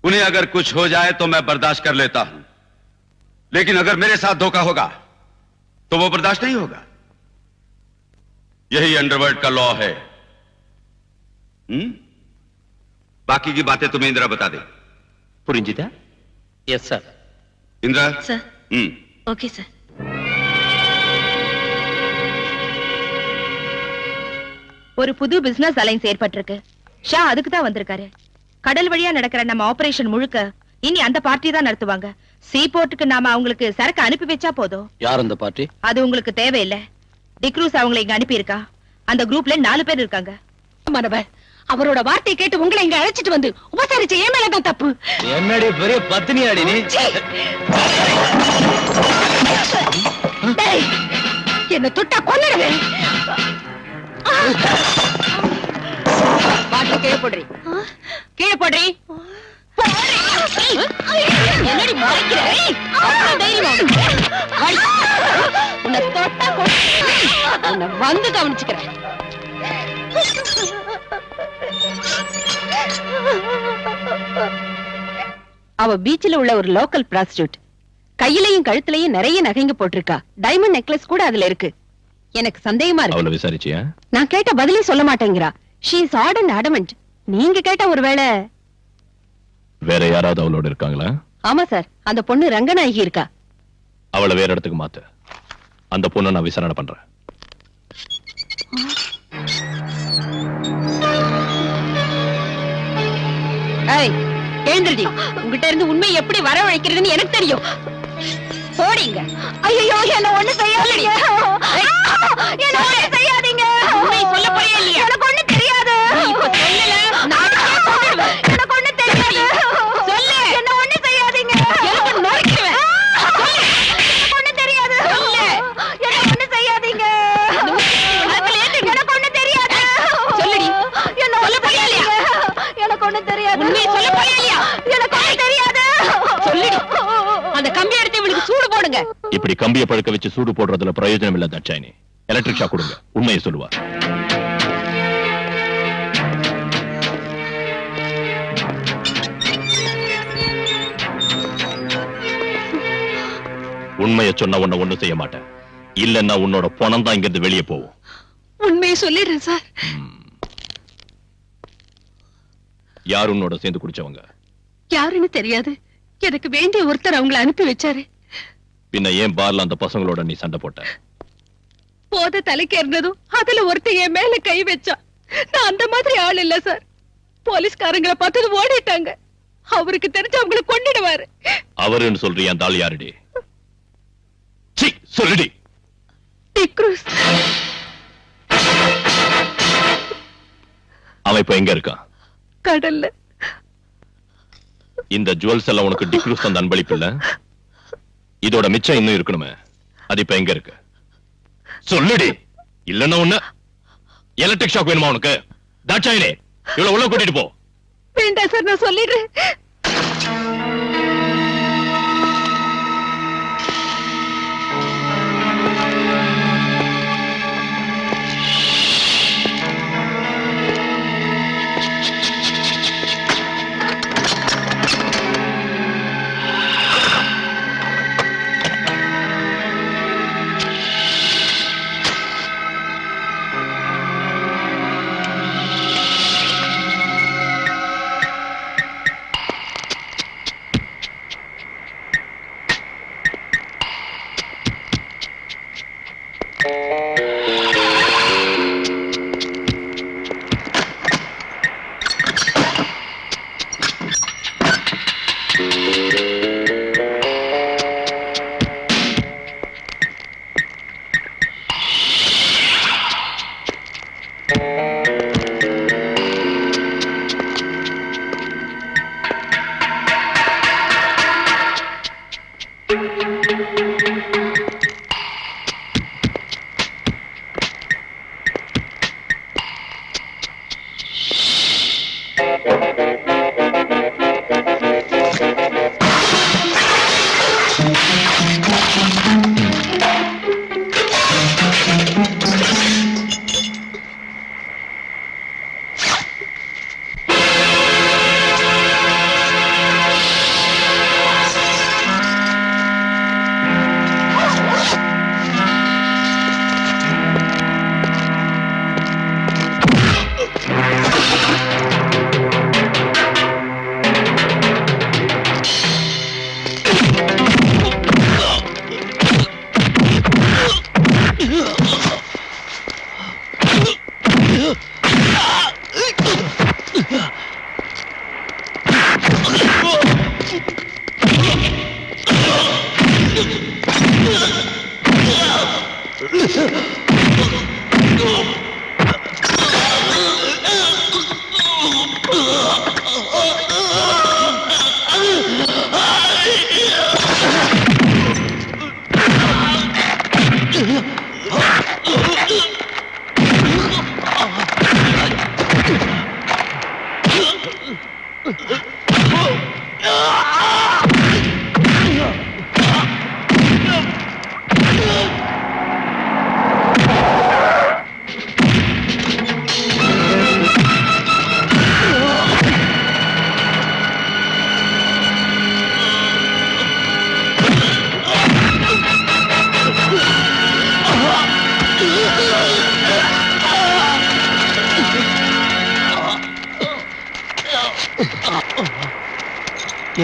उन्हें अगर कुछ हो जाए तो मैं बर्दाश्त कर लेता हूं, लेकिन अगर मेरे साथ धोखा होगा तो वो बर्दाश्त नहीं होगा. यही अंडरवर्ल्ड का लॉ है. बाकी की बातें तुम्हें इंदिरा बता दे. புரிஞ்சுதா? Yes, sir. Indira. Sir. Okay, sir. ஒரு புது பிசினஸ் அலைன்ஸ் ஏற்பட்டிருக்கு. ஷா அதுக்கு தான் வந்திருக்காரு. கடல் வழியா நடக்கிற நம்ம ஆபரேஷன் முழுக்க இனி அந்த பார்ட்டி தான் நடத்துவாங்க. சீ போர்ட்டுக்கு நாம அவங்களுக்கு சரக்கு அனுப்பி வச்சா போதும். யார் அந்த பார்ட்டி? அது உங்களுக்கு தேவையில்லை. டிக்ரூஸ் அவங்களை இங்க அனுப்பி இருக்கா. அந்த குரூப்ல 4 பேர் இருக்காங்க. மனவர் அவரோட வார்த்தை கேட்டு உங்களை இங்க அழைச்சிட்டு வந்து உபசரிச்ச ஏன் மேலதான் தப்பு. என்னடி பெரிய பத்தினியாடி நீ? என்ன தொட்டா கொன்னுடுவேன். பாட்டு கீழே போடுறி. கீழே போடுறி. என்னடி மறைக்கிற? உன்னை தொட்டா உன்னை வந்து கவனிச்சுக்கிறேன். அவ பீச்சில் உள்ள ஒரு லோக்கல் பிராஸ்டியூட். கையிலையும் கழுத்துலயும் நிறைய நகைங்க போட்டிருக்கா. டைமண்ட் நெக்லஸ் கூட அதுல இருக்கு. எனக்கு சந்தேகமா இருக்கு. அவளை விசாரிச்சியா? நான் கேட்ட பதிலே சொல்ல மாட்டேங்கிறா. She is odd and adamant. நீங்க கேட்ட ஒருவேளை வேற யாராவது அவளோட இருக்காங்களா? ஆமா சார், அந்த பொண்ணு ரங்கநாயகி இருக்கா. அவளை வேற இடத்துக்கு மாத்து. அந்த பொண்ணை நான் விசாரணை பண்றேன். எழுந்திருடி. உங்ககிட்ட இருந்து உண்மை எப்படி வரவழைக்கிறதுன்னு எனக்கு தெரியும். போடிங்க. ஐயோ, என்ன ஒண்ணு செய்யாதீங்க. என்ன ஒண்ணு செய்யாதீங்க. உண்மை சொல்ல போறியா இல்லையா? எனக்கு ஒண்ணு தெரியாது. இப்ப சொல்லல நானே கொன்னுடுவேன். எனக்கு ஒண்ணு தெரியாது. சொல்லு. என்ன ஒண்ணு செய்யாதீங்க. எனக்கு நொறுக்கிடுவேன். சொல்லு. எனக்கு ஒண்ணு தெரியாது. சொல்லு. என்ன ஒண்ணு செய்யாதீங்க. எனக்கு ஒண்ணு தெரியாது. சொல்லுடி. என்ன சொல்ல போறியா இல்லையா? எனக்கு ஒண்ணு தெரியாது. உண்மை சொல்ல போறியா இல்லையா? எனக்கு ஒண்ணு தெரியாது. சொல்லுடி. அந்த கம்பி எடுத்து இவளுக்கு சூடு போடுங்க. இப்படி கம்பியை பழுக்க வச்சு சூடு போடுறதுல பிரயோஜனம் இல்ல தட்சாயினி. எலக்ட்ரிக் ஷாக் கொடுங்க. உண்மையை சொல்லுவா. உண்மையை சொன்ன உன்னை ஒண்ணும் செய்ய மாட்டேன். இல்லன்னா உன்னோட பணம் தான் இங்கிருந்து வெளியே போகும். உண்மையை சொல்லிடுறேன் சார். யார் உன்னோட சேர்ந்து குடிச்சவங்க? யாருன்னு தெரியாது. எனக்கு வேண்டிய ஒருத்தர் அவங்களை அனுப்பி வச்சாரு. பின்ன ஏன் பார்ல அந்த பசங்களோட நீ சண்டை போட்ட? போத தலைக்கேறினதும் அதுல ஒருத்தர் என் மேல கை வச்சா. நான் அந்த மாதிரி ஆள் இல்ல சார். போலீஸ்காரங்களை பார்த்தது ஓடிட்டாங்க. அவருக்கு தெரிஞ்சு அவங்களை கொன்னுடுவாரு. அவருன்னு சொல்றியா? அந்த ஆள் யாருடி? சொல்லுடி. டிக்ரூஸ். அவன் இப்ப எங்க இருக்கான்? கடல்ல. இந்த ஜுவல்ஸ் எல்லாம் உனக்கு டிக்ரூஸ் தந்த அன்பளிப்பு இல்ல? இதோட மிச்சம் இன்னும் இருக்கணுமே. அது இப்ப எங்க இருக்கு? சொல்லுடி. இல்லன்னா உன்ன எலக்ட்ரிக் ஷாக் வேணுமா உனக்கு? தாட்சாயினே, இவ்வளவு உள்ள கூட்டிட்டு போ. வேண்டாம் சார், நான் சொல்லிடுறேன்.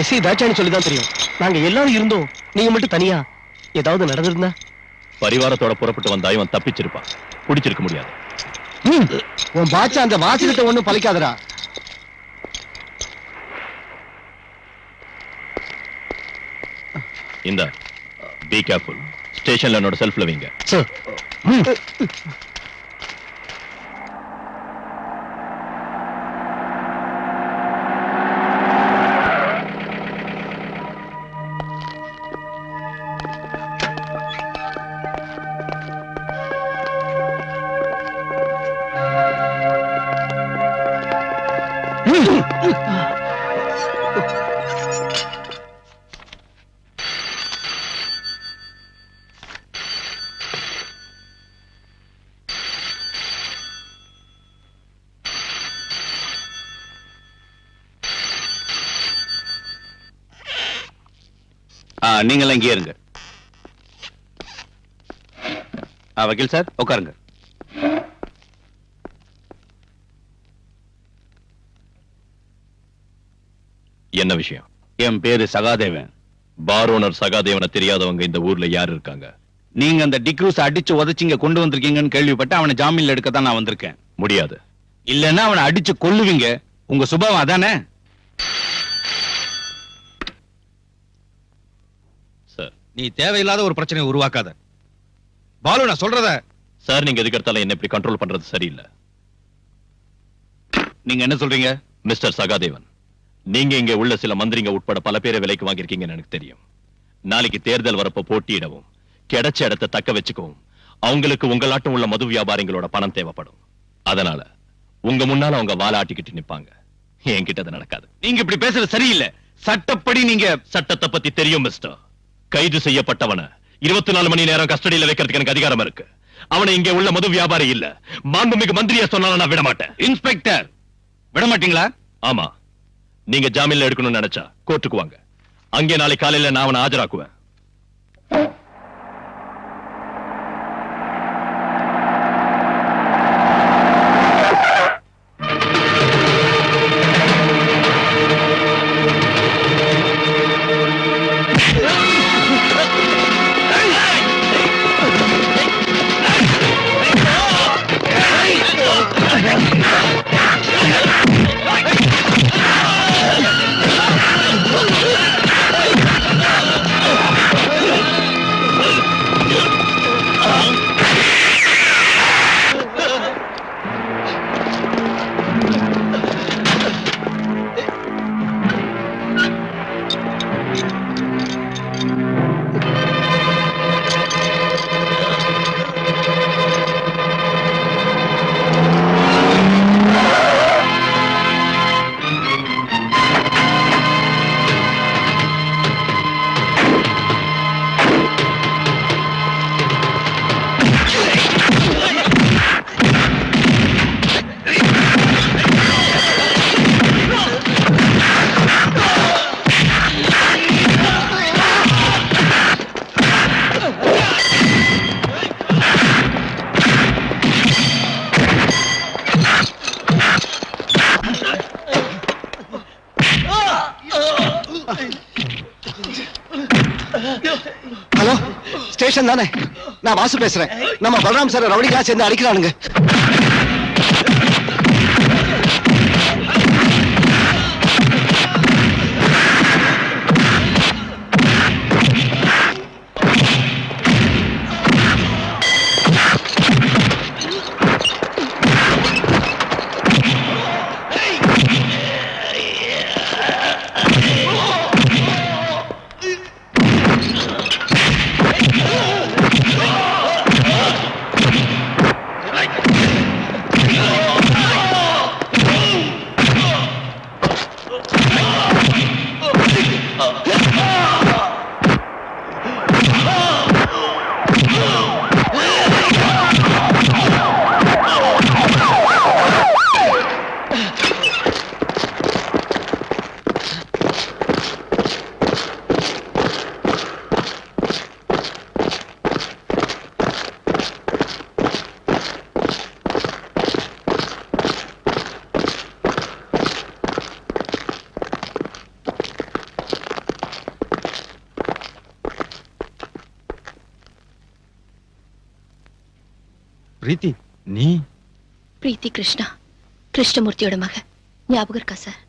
எஸ்ஐ தாட்சாணி சொல்லிதான் தெரியும். நாங்க எல்லாரும் இருந்தோம், நீங்க மட்டும் தனியா. ஏதாவது நடந்திருந்தா? பரிவாரத்தோட புறப்பட்டு வந்தா இவன் தப்பிச்சிருப்பான், பிடிச்சிருக்க முடியாது. உன் பாச்சா அந்த வாசகத்தை ஒண்ணும் பலிக்காதடா. இந்த பி கேர்ஃபுல். ஸ்டேஷன்ல என்னோட செல்ஃப்ல வைங்க. சார். நீங்களாம் இங்கே இருங்க. வக்கீல் சார் உட்காருங்க. என்ன விஷயம்? என் பேரு சகாதேவன். பார் ஓனர் சகாதேவனை தெரியாதவங்க இந்த ஊர்ல யார் இருக்காங்க? நீங்க அந்த டிக்ரூஸ் அடிச்சு உதச்சிங்க கொண்டு வந்திருக்கீங்கன்னு கேள்விப்பட்டு அவனை ஜாமீன்ல எடுக்க தான் நான் வந்திருக்கேன். முடியாது. இல்லன்னா அவனை அடிச்சு கொல்லுவீங்க. உங்க சுபாவம் அதானே? சார், நீ தேவையில்லாத ஒரு பிரச்சனையை உருவாக்காத. பாலு, நான் சொல்றத. சார், நீங்க எதுக்கு எடுத்தாலும் என்ன இப்படி கண்ட்ரோல் பண்றது சரியில்லை. நீங்க என்ன சொல்றீங்க? மிஸ்டர் சகாதேவன், நீங்க இங்க உள்ள சில மந்திரிங்க உட்பட பல பேரை விலைக்கு வாங்கியிருக்கீங்கன்னு எனக்கு தெரியும். நாளைக்கு தேர்தல் வரப்ப போட்டியிடவும் கிடைச்ச இடத்தை தக்க வச்சுக்கவும் அவங்களுக்கு உங்களாட்டம் உள்ள மது வியாபாரிகளோட பணம் தேவைப்படும். அதனால உங்க முன்னால அவங்க வாலாட்டிக்கிட்டு நிப்பாங்க. என்கிட்ட அது நடக்காது. நீங்க இப்படி பேசுறது சரியில்லை. சட்டப்படி நீங்க சட்டத்தை பத்தி தெரியும் மிஸ்டர். கைது செய்யப்பட்டவனை 24 மணி நேரம் கஸ்டடியில வைக்கிறதுக்கு எனக்கு அதிகாரம் இருக்கு. அவனை இங்க உள்ள மது வியாபாரி இல்ல, மாண்புமிகு மந்திரியை சொன்னாலும் நான் விட மாட்டேன். இன்ஸ்பெக்டர், விட மாட்டீங்களா? ஆமா, நீங்க ஜாமீன்ல எடுக்கணும்னு நினைச்சா கோர்ட்டுக்கு வாங்க. அங்கே நாளை காலையில நான் அவனை ஆஜராக்குவேன். ஹலோ, ஸ்டேஷன் தானே? நான் வாசு பேசுறேன். நம்ம பலராம் சார் ரவுடிகளா சேர்ந்து அடிக்கிறானுங்க. பிரீத்தி நீ பிரீத்தி கிருஷ்ணா, கிருஷ்ணமூர்த்தியோட மக. ஞாபகம் இருக்கா சார்?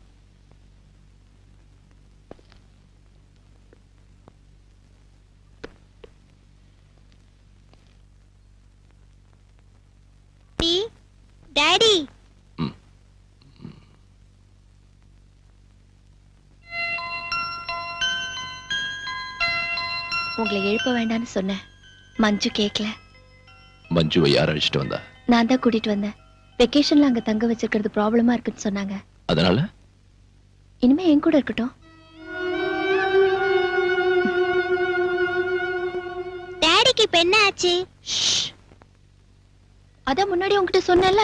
டாடி, உங்களை எழுப்ப வேண்டாம்னு சொன்னேன். மஞ்சு கேட்கல. மஞ்சுவை யார் அழைச்சிட்டு வந்தா? நான் தான் கூட்டிட்டு வந்தேன். வெக்கேஷன்ல அங்க தங்க வச்சிருக்கிறது ப்ராப்ளமா இருக்குன்னு சொன்னாங்க. அதனால இனிமே என் கூட இருக்கட்டும். டாடிக்கு இப்ப என்ன ஆச்சு? அதான் முன்னாடி உங்ககிட்ட சொன்னேன்ல.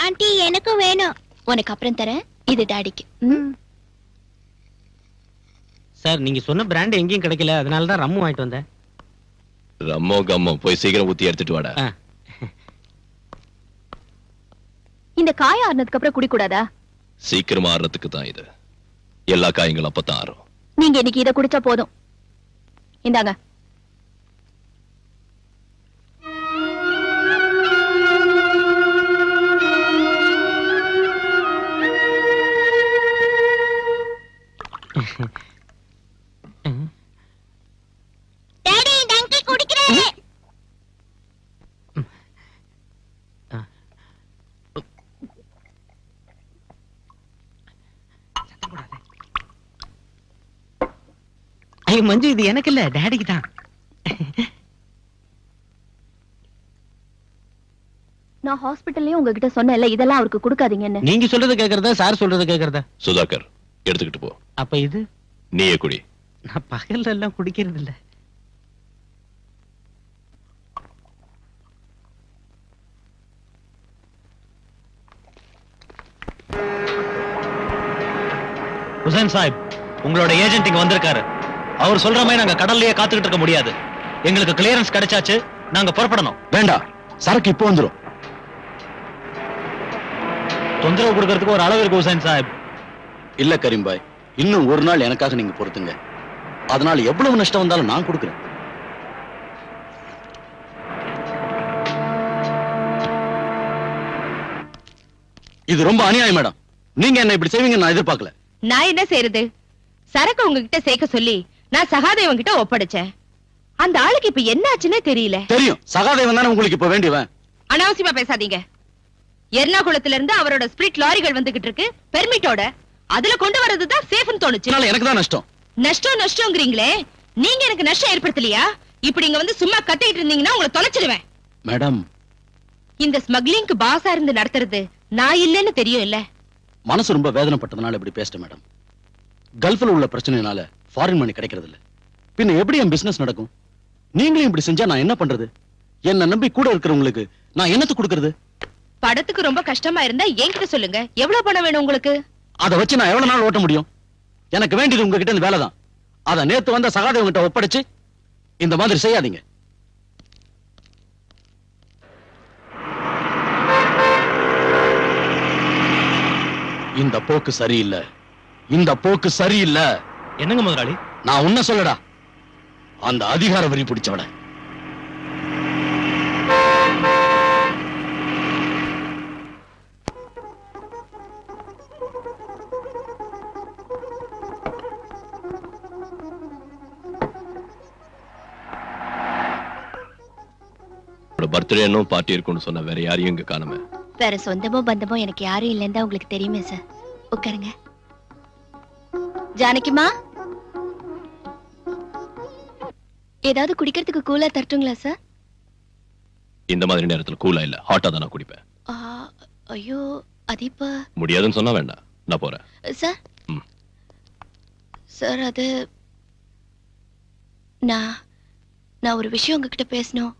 ஆண்டி, எனக்கும் வேணும். உனக்கு அப்புறம் தரேன். இது டாடிக்கு. சார், நீங்க சொன்ன பிராண்ட் எங்கேயும் கிடைக்கல, அதனால தான் ரம்மு வாங்கிட்டு வந்தேன். ரம்மோ கம்மோ போய் சீக்கிரம் ஊத்தி எடுத்துட்டு வாடா. இந்த காய ஆறுனதுக்கு அப்புறம் குடிக்கூடாதா? சீக்கிரமா ஆறுறதுக்கு தான் இது. எல்லா காயங்களும் அப்பதான் ஆறும். நீங்க இன்னைக்கு இதை குடிச்சா போதும். இந்தாங்க. டாடி, அங்கிள் குடிக்கிறாரு. ஐயோ மஞ்சு, இது எனக்கு இல்ல, டாடிக்கு தான். நான் ஹாஸ்பிட்டல்லயே உங்ககிட்ட சொன்னேன்ல, இதெல்லாம் அவருக்கு கொடுக்காதீங்கன்னு. நீங்க சொல்றது கேக்குறதா, சார் சொல்றது கேக்குறதா? சுதாகர், எடுத்துக்கிட்டு போ. அப்ப இது நீயே குடி. நான் பகல்ல எல்லாம் குடிக்கிறது இல்ல. ஹுசைன் சாஹிப், உங்களோட ஏஜென்ட் இங்க வந்திருக்காரு. அவர் சொல்ற மாதிரி நாங்க கடல்லயே காத்துக்கிட்டு இருக்க முடியாது. எங்களுக்கு கிளியரன்ஸ் கிடைச்சாச்சு, நாங்க புறப்படணும். வேண்டாம், சரக்கு இப்போ வந்துரும். தொந்தரவு கொடுக்கறதுக்கு ஒரு அளவு இருக்கு ஹுசைன் சாஹிப். இல்ல கரீம் பாய், இன்னும் ஒரு நாள் எனக்காக நீங்க பொறுத்துங்க. அதனால எவ்வளவு நஷ்டம் வந்தாலும் நான் கொடுக்கிறேன். இது ரொம்ப அநியாயம் மேடம். நீங்க என்ன இப்படி செய்வீங்க நான் எதிர்பார்க்கல. நான் என்ன செய்யறது? சரக்கு உங்ககிட்ட சேர்க்க சொல்லி நான் சகாதேவன் கிட்ட ஒப்படைச்சேன். அந்த ஆளுக்கு இப்ப என்ன ஆச்சுன்னே தெரியல. தெரியும், சகாதேவன் தானே உங்களுக்கு இப்ப வேண்டியவன். அனாவசியமா பேசாதீங்க. எர்ணாகுளத்துல இருந்து அவரோட ஸ்பிரிட் லாரிகள் வந்துகிட்டு இருக்கு பெர்மிட்டோட. அதுல கொண்டு வரதுதான் சேஃப்னு தோணுச்சு. எனக்கு தான் நஷ்டம். நஷ்டம்ங்கிறீங்களே, நீங்க எனக்கு நஷ்டம் ஏற்படுத்தலையா? இப்படி இங்க வந்து சும்மா கத்திட்டு இருந்தீங்கன்னா உங்களை தொலைச்சிடுவேன். மேடம், இந்த ஸ்மக்லிங்க்கு பாஸா இருந்து நடத்துறது நான் இல்லைன்னு தெரியும் இல்ல? மனசு ரொம்ப வேதனைப்பட்டதுனால இப்படி பேசிட்டேன் மேடம். கல்ஃப்ல உள்ள பிரச்சனைனால ஃபாரின் மணி கிடைக்கிறது இல்ல. பின்ன எப்படி என் பிசினஸ் நடக்கும்? நீங்களும் இப்படி செஞ்சா நான் என்ன பண்றது? என்ன நம்பி கூட இருக்கிறவங்களுக்கு நான் என்னத்து கொடுக்கறது? படத்துக்கு ரொம்ப கஷ்டமா இருந்தா என்கிட்ட சொல்லுங்க. எவ்வளவு பணம் வேணும் உங்களுக்கு? அதை வச்சு நான் எவ்வளவு நாள் ஓட்ட முடியும்? எனக்கு வேண்டியது உங்ககிட்ட இந்த வேலைதான். அதை நேத்து வந்த சகாதேவன் கிட்ட ஒப்படைச்சு இந்த மாதிரி செய்யாதீங்க. இந்த போக்கு சரியில்லை. இந்த போக்கு சரியில்லை. என்னங்க முதலாளி? நான் உன்ன சொல்லடா, அந்த அதிகார வரி பிடிச்சவன. பர்த்டே இன்னும் பார்ட்டி இருக்கும்னு சொன்ன வேற யாரையும் இங்க காணுமே. வேற சொந்தமோ பந்தமோ எனக்கு யாரும் இல்லைன்னு தான் உங்களுக்கு தெரியுமே சார். உட்காருங்க. ஜானகிமா, ஏதாவது குடிக்கிறதுக்கு கூலா தரட்டுங்களா சார்? இந்த மாதிரி நேரத்துல கூலா இல்ல, ஹாட்டா தான் நான் குடிப்பேன். ஐயோ, அது இப்ப முடியாதுன்னு சொன்னா வேண்டாம், நான் போறேன். சார் சார், அது நான் ஒரு விஷயம் உங்ககிட்ட பேசணும்.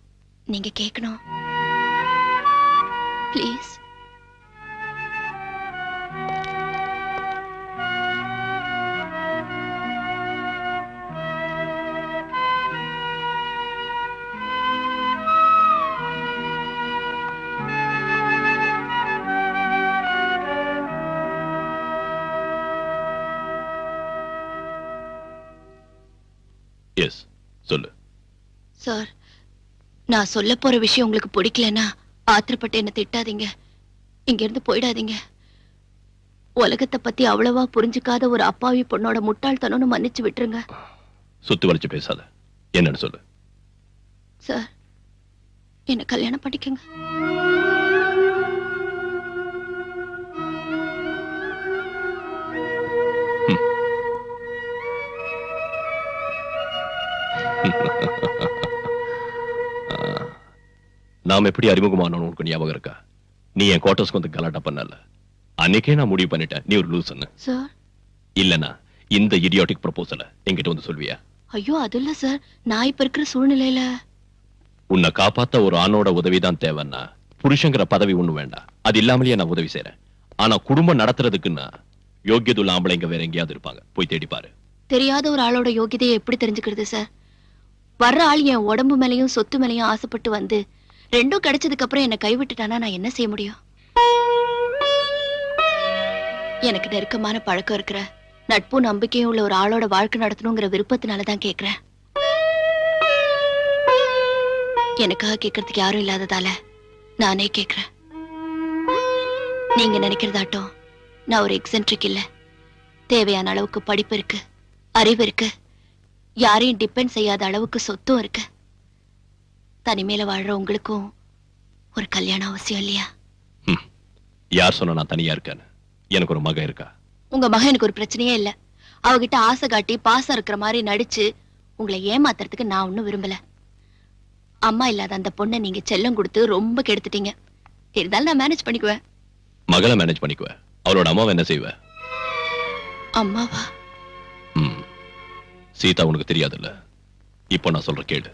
நீங்க கேட்கணும் ப்ளீஸ். எஸ், சொல்லு. சார், நான் சொல்ல போற விஷயம் உங்களுக்கு பிடிக்கலன்னா ஆத்திரப்பட்டு என்ன திட்டாதீங்க. இங்க இருந்து போயிடாதீங்க. உலகத்தை பத்தி அவ்வளவா புரிஞ்சுக்காத ஒரு அப்பாவி பொண்ணோட முட்டாள்தனம்னு மன்னிச்சு விட்டுருங்க. சுத்தி வளைச்சு பேசாத. என்னன்னு சொல்லு. சார், என்ன கல்யாணம் பண்ணிக்கங்க. நாம் எப்படி அறிமுகமானோம் உனக்கு ஞாபகம் இருக்கா? நீ என் குவார்டர்ஸ்க்கு வந்து கலாட்டா பண்ணல. அன்னைக்கே நான் முடிவு பண்ணிட்டேன் நீ ஒரு லூசுன்னு. சார், இல்லனா இந்த இடியாட்டிக் ப்ரொபோசலை என்கிட்ட வந்து சொல்வியா? ஐயோ அது இல்ல சார், நான் இப்ப இருக்கிற சூழ்நிலையில உன்னை காப்பாத்த ஒரு ஆணோட உதவிதான் தேவைன்னா புருஷங்கிற பதவி ஒண்ணு வேண்டாம். அது இல்லாமலேயே நான் உதவி செய்யறேன். ஆனா குடும்பம் நடத்துறதுக்குன்னா யோகியதுள்ள ஆம்பளைங்க வேற எங்கேயாவது இருப்பாங்க. போய் தேடி பாரு. தெரியாத ஒரு ஆளோட யோகியதையை எப்படி தெரிஞ்சுக்கிறது சார்? வர்ற ஆள் என் உடம்பு மேலையும் சொத்து மேலையும் ஆசைப்பட்டு வந்து ரெண்டும் கிடைச்சதுக்கு அப்புறம் என்ன கைவிட்டுட்டானா நான் என்ன செய்ய முடியும்? எனக்கு நெருக்கமான பழக்கம் இருக்கிற நட்பும் நம்பிக்கையும் உள்ள ஒரு ஆளோட வாழ்க்கை நடத்தணுங்கிற விருப்பத்தினாலதான் கேக்குறேன். எனக்காக கேட்கறதுக்கு யாரும் இல்லாததால நானே கேக்குறேன். நீங்க நினைக்கிறதாட்டம் நான் ஒரு எக்ஸென்ட்ரிக் இல்ல. தேவையான அளவுக்கு படிப்பு இருக்கு, அறிவு இருக்கு, யாரையும் டிபெண்ட் செய்யாத அளவுக்கு சொத்தும் இருக்கு. தனிமையில வாழ்ற உங்களுக்கும் ஒரு கல்யாணம் அவசியம் இல்லையா? யார் சொன்ன நான் தனியா இருக்கேன்னு? எனக்கு ஒரு மகன் இருக்கா. உங்க மகன் எனக்கு ஒரு பிரச்சனையே இல்ல. அவகிட்ட ஆசை காட்டி பாசம் இருக்கிற மாதிரி நடிச்சு உங்களை ஏமாத்துறதுக்கு நான் ஒன்னும் விரும்பல. அம்மா இல்லாத அந்த பொண்ணை நீங்க செல்லம் கொடுத்து ரொம்ப கெடுத்துட்டீங்க. இருந்தாலும் நான் மேனேஜ் பண்ணிக்குவேன். மகளை மேனேஜ் பண்ணிக்குவேன். அவளோட அம்மாவை என்ன செய்வ? அம்மாவா? சீதா உனக்கு தெரியாதுல்ல. இப்போ நான் சொல்ற கேளு.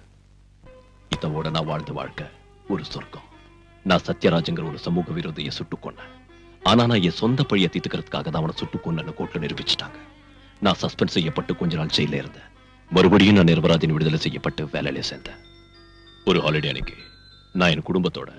இதோட நான் வாழ்ந்த வாழ்க்கை ஒரு சொர்க்கம். நான் சத்யராஜங்கிற ஒரு சமூக விரோதியை சுட்டுக் கொன்னேன். ஆனா நான் என் சொந்த பழியை தீர்த்துக்கிறதுக்காக தான் அவனை சுட்டுக் கொன்னு கோர்ட்ல நிரூபிச்சுட்டாங்க. நான் சஸ்பெண்ட் செய்யப்பட்டு கொஞ்ச நாள் ஜெயில இருந்தேன். மறுபடியும் நான் நிரபராதின் விடுதலை செய்யப்பட்டு வேலையில சேர்ந்தேன். ஒரு ஹாலிடே அன்னைக்கு நான் என் குடும்பத்தோட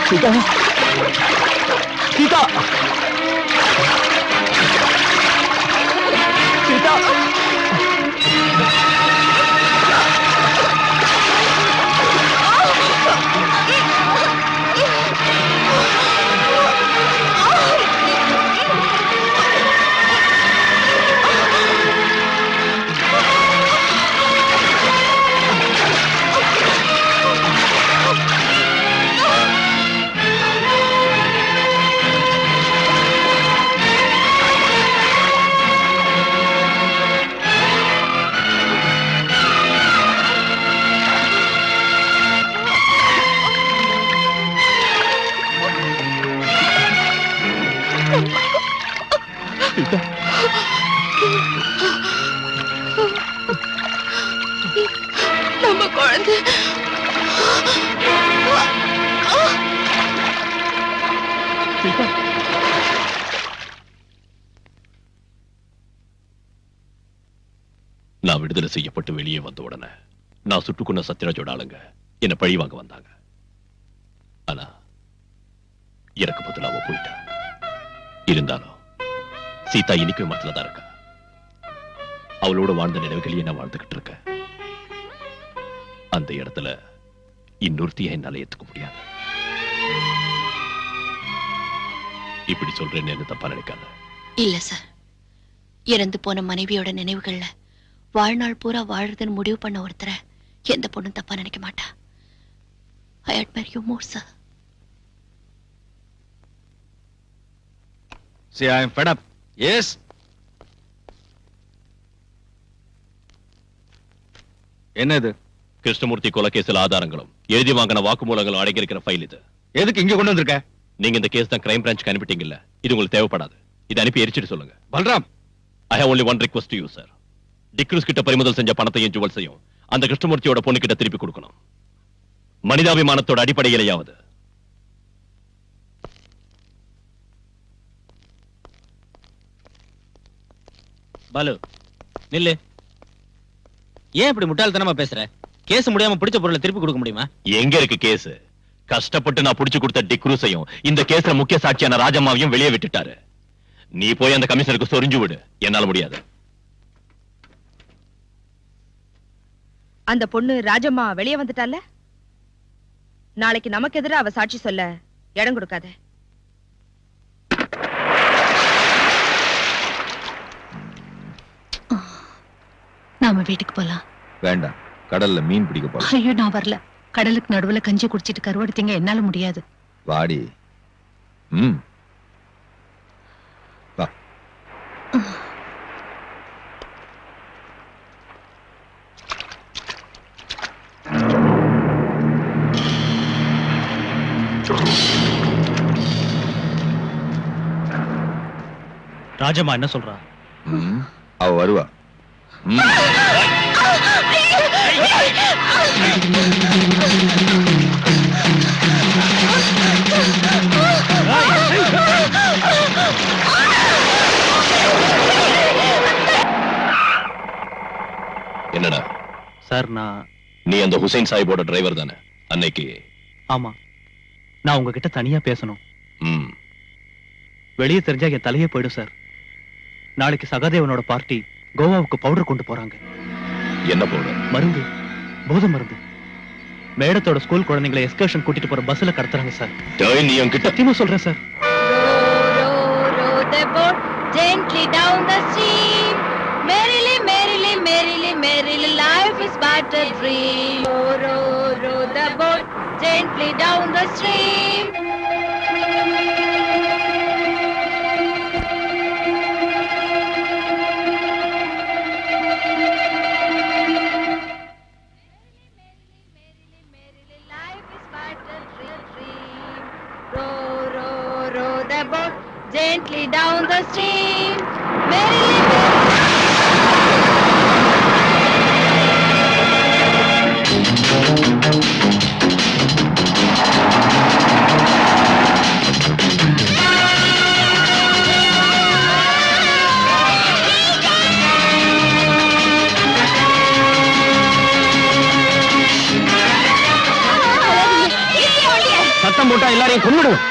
சீதா, சீதா, சீதா, நம்ம குழந்தை நான் விடுதலை செய்யப்பட்டு வெளியே வந்த உடனே நான் சுட்டுக்கொண்ட சத்யராஜோட ஆளுங்க என்ன பழி வாங்க வந்தாங்க. ஆனா எனக்கு பதிலாக போயிட்டா. இருந்தாலும் சீதா இன்னைக்கு விமர்சல தான் இருக்கா. அவளோட வாழ்ந்த நினைவுகளையே நான் வாழ்ந்துகிட்டு இருக்கேன். அந்த இடத்துல இன்னொருத்தியை என்னால ஏத்துக்க முடியாது. இப்படி சொல்றேன்னு என்ன தப்பா நினைக்காத. இல்ல சார், இறந்து போன மனைவியோட நினைவுகள்ல வாழ்நாள் பூரா வாழறதுன்னு முடிவு பண்ண ஒருத்தரை எந்த பொண்ணும் தப்பா நினைக்க மாட்டா. I admire you more, sir. See, I am fed up. Yes. என்ன இது? கிருஷ்ணமூர்த்தி கொலைகேசில் ஆதாரங்களும் எழுதி வாங்கின வாக்குமூலங்களும் அடங்கியிருக்கிற ஃபைல் இது. எதுக்கு இங்க கொண்டு வந்திருக்க? நீங்க இந்த கேஸ் தான் கிரைம் பிரான்ச்சுக்கு அனுப்பிட்டீங்கல்ல, இது உங்களுக்கு தேவைப்படாது. இதை அனுப்பி எரிச்சிட்டு சொல்லுங்க. Balram, I have only one request to you, sir. D'Cruz கிட்ட பறிமுதல் செஞ்ச பணத்தையும் ஜுவல்ஸையும் அந்த கிருஷ்ணமூர்த்தியோட பொண்ணு கிட்ட திருப்பி கொடுக்கணும். மனிதாபிமானத்தோட அடிப்படையிலேயாவது. பாலு நில்லு. ஏன் இப்படி முட்டாள்தனமா பேசுற? கேஸ் முடியாம பிடிச்ச பொருளை திருப்பி கொடுக்க முடியுமா? எங்க இருக்கு கேஸ்? கஷ்டப்பட்டு நான் புடிச்சு கொடுத்த டிக்ரூஸையும் இந்த கேஸ்ல முக்கிய சாட்சியான ராஜம்மாவையும் வெளியே விட்டுட்டாரு. நீ போய் அந்த கமிஷனருக்கு சொரிஞ்சு விடு. என்னால முடியாது. அந்த பொண்ணு ராஜம்மா வெளியே வந்துட்டால, நாளைக்கு நமக்கு எதிராக அவ சாட்சி சொல்ல இடம் கொடுக்காத. நாம வீட்டுக்கு போலாம். வேண்டாம், கடல்ல மீன் பிடிக்க போறோம். ஐயோ, நான் வரல. கடலுக்கு நடுவுல கஞ்சி குடிச்சிட்டு கருவாடுத்தீங்க, என்னால முடியாது. வாடி. வா. ராஜம்மா என்ன சொல்றா? அவ வருவா. என்னடா சார், நீ அந்த ஹுசைன் சாஹிபோட டிரைவர் தானே அன்னைக்கு? ஆமா. நான் உங்ககிட்ட தனியா பேசணும். வெளியே தெரிஞ்சா என் தலையே போயிடும் சார். நாளைக்கு சகாதேவனோட பார்ட்டி கோவாவுக்கு பவுடர் கொண்டு போறாங்க. என்ன பவுடர்? மருந்து, போதை மருந்து. மேடத்தோட ஸ்கூல் குழந்தைங்களை எஸ்கர்ஷன் கூட்டிட்டு போற பஸ்ல கடத்துறாங்க சார். நீ என்கிட்ட சத்தியமா சொல்றேன் sir. Gently down the stream, merrily, merrily, merrily, merrily, life is but a dream. Row, row, row the boat gently down the stream. Gently down the stream, merrily, சத்தம் போட்டா எல்லாரையும் கொன்னுடுவோம்.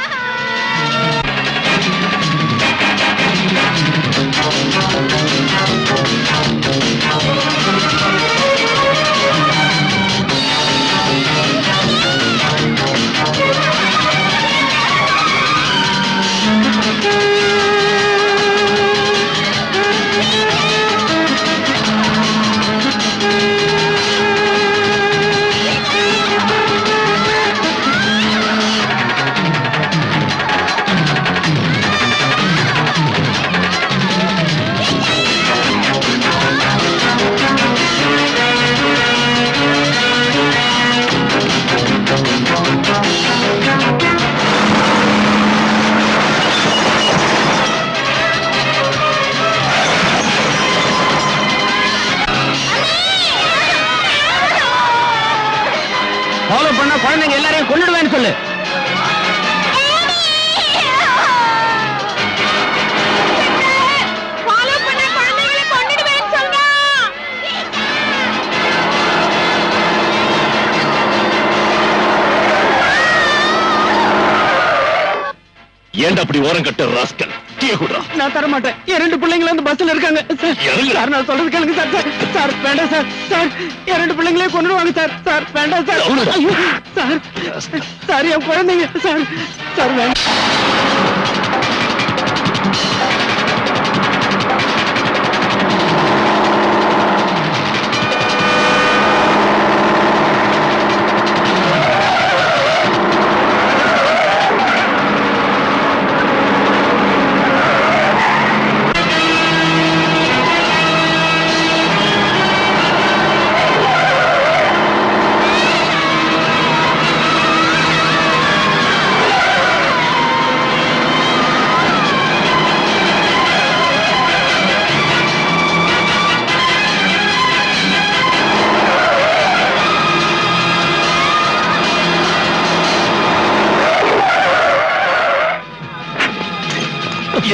ஃபாலோ பண்ணா குழந்தைங்க எல்லாரையும் கொன்னுடுவேன்னு சொல்லு. ஏன்டா அப்படி ஓரம் கட்ட ராஸ்கல்? நான் தர மாட்டேன். என் 2 பிள்ளைங்கள அந்த பஸ்ல இருக்காங்க. சார் நான் சொல்றது கேளுங்க சார். சார் வேண்டாம் சார். சார் என் 2 பிள்ளைங்களே கொன்னுடுவாங்க சார். சார் வேண்டாம் சார். ஐயோ சார். சார் என் குழந்தைங்க சார். சார் வேண்டாம்.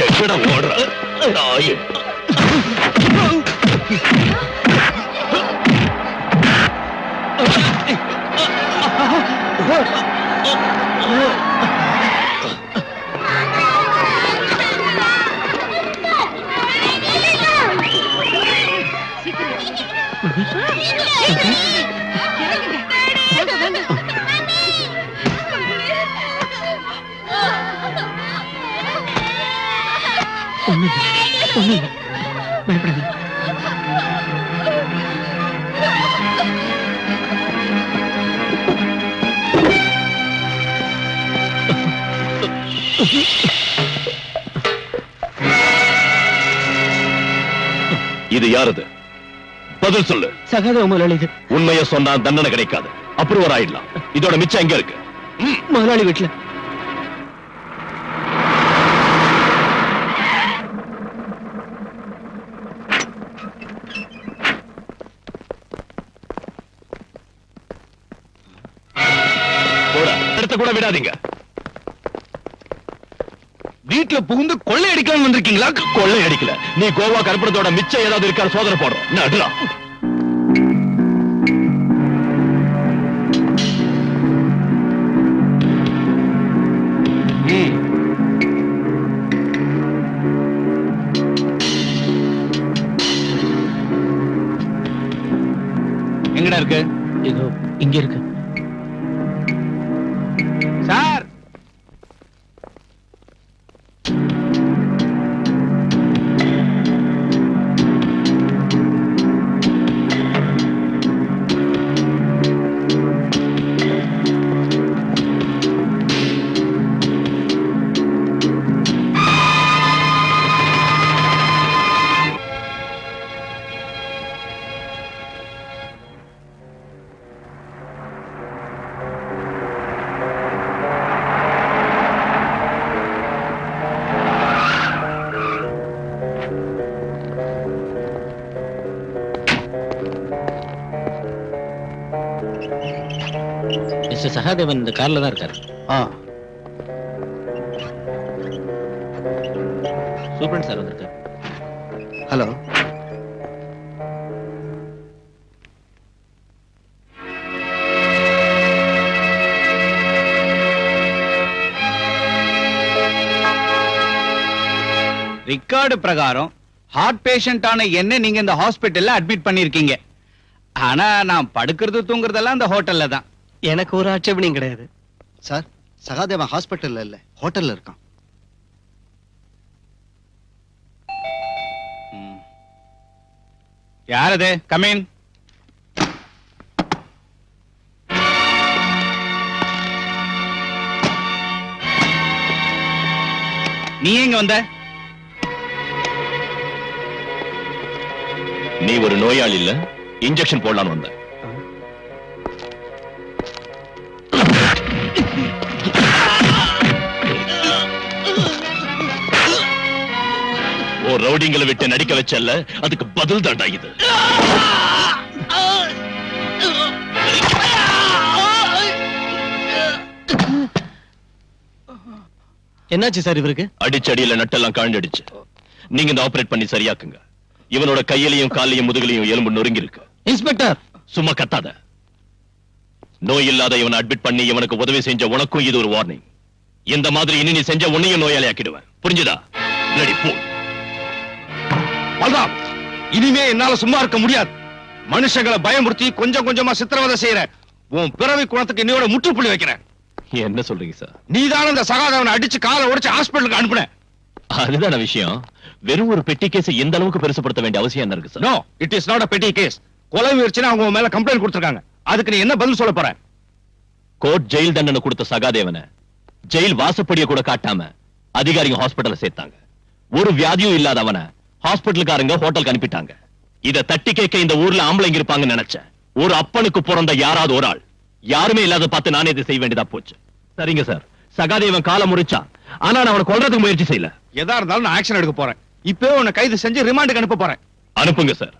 எங்கட ஓடுற நாயே பயப்படாதீங்க. இது யாரது? பதில் சொல்லு. சகாதேவ முதலாளி. உண்மையை சொன்னா தண்டனை கிடைக்காது. அப்ரூவர் ஆயிடலாம். இதோட மிச்சம் எங்க இருக்கு? முதலாளி வீட்டுல. கூட விடாதீங்க. வீட்டுல புகுந்து கொள்ளை அடிக்கலாம் வந்திருக்கீங்களா? கொள்ளை அடிக்கல. நீ கோவா கருப்பணத்தோட மிச்சம் ஏதாவது இருக்கா சோதனை போடுறோம். நடுறா. எங்கடா இருக்கு? இதோ இங்க இருக்கு. சார் மிஸ்டர் சகாதேவன் இந்த கார்ல தான் இருக்காரு. சூப்பரண்ட் சார் வந்திருக்காரு. ஹலோ. ரெக்கார்டு பிரகாரம் ஹார்ட் பேஷண்டான என்ன நீங்க இந்த ஹாஸ்பிட்டல்ல அட்மிட் பண்ணிருக்கீங்க. ஆனா நான் படுக்கிறது தூங்குறதெல்லாம் இந்த ஹோட்டல்ல தான். எனக்கு ஒரு ஆட்சேபனையும் கிடையாது சார். சகாதேவன் ஹாஸ்பிட்டல்ல இல்ல, ஹோட்டல்ல இருக்கான். யார் அது? Come in. நீ எங்க வந்த? நீ ஒரு நோயாளி இல்ல, இன்ஜெக்ஷன் போடலான்னு வந்த. ரவுடிங்களை விட்டு நடிக்க வச்சல்ல, அதுக்கு பதில் தாண்டா இது. என்னாச்சு சார் இவருக்கு? அடிச்சடியில நட்டெல்லாம் காண்டடிச்சு. நீங்க இந்த ஆபரேட் பண்ணி சரியாக்குங்க. இவனோட கையிலையும் காலையும் முதுகலையும் எலும்பு நொறுங்கி இருக்கு. இன்ஸ்பெக்டர் சும்மா கத்தாத. நோய் இல்லாத இவனை அட்மிட் பண்ணி இவனுக்கு உதவி செஞ்ச உனக்கும் இது ஒரு வார்னிங். இந்த மாதிரி இனி நீ செஞ்ச உன்னையும் நோயாளி ஆக்கிடுவேன். புரிஞ்சுதா? bloody fool. பல்ராம், இனிமே என்னால சும்மா இருக்க முடியாது. மனுஷங்களை பயமுறுத்தி கொஞ்சம் கொஞ்சமா சித்திரவதை செய்யற உன் பிறவி குணத்துக்கு இன்னையோட முற்றுப்புள்ளி வைக்கிறேன். என்ன சொல்றீங்க சார்? நீதான இந்த சகாதேவனை அடிச்சு காலை உடைச்சு ஹாஸ்பிட்டலுக்கு அனுப்புன. அதுதான விஷயம். வெறும் ஒரு பெட்டி கேஸ் எந்த அளவுக்கு பெருசுப்படுத்த வேண்டிய அவசியம் என்ன இருக்கு sir? No, it is not a petty case. கொலை முயற்சினா அவங்க உன் மேல கம்ப்ளைண்ட் கொடுத்திருக்காங்க. அதுக்கு நீ என்ன பதில் சொல்ல போற? கோர்ட் ஜெயில் தண்டனை கொடுத்த சகாதேவனை ஜெயில் வாசப்படிய கூட காட்டாம அதிகாரிங்க ஹாஸ்பிடல்ல சேர்த்தாங்க. ஒரு வியாதியும் இல்லாதவனை ஹாஸ்பிட்டலுக்காரங்க ஹோட்டலுக்கு அனுப்பிட்டாங்க. இத தட்டி கேட்க இந்த ஊர்ல ஆம்பளைங்க இருப்பாங்கன்னு நினைச்சேன். ஒரு அப்பனுக்கு பிறந்த யாராவது ஒரு ஆள் யாருமே இல்லாத பார்த்து நானே இதை செய்ய வேண்டியதா போச்சு. சரிங்க சார், சகாதேவன் காலை முறிச்சான். ஆனா நான் அவனை கொல்றதுக்கு முயற்சி செய்யல. எதா இருந்தாலும் நான் ஆக்ஷன் எடுக்க போறேன். இப்பவே உன்னை கைது செஞ்சு ரிமாண்டுக்கு அனுப்ப போறேன். அனுப்புங்க சார்.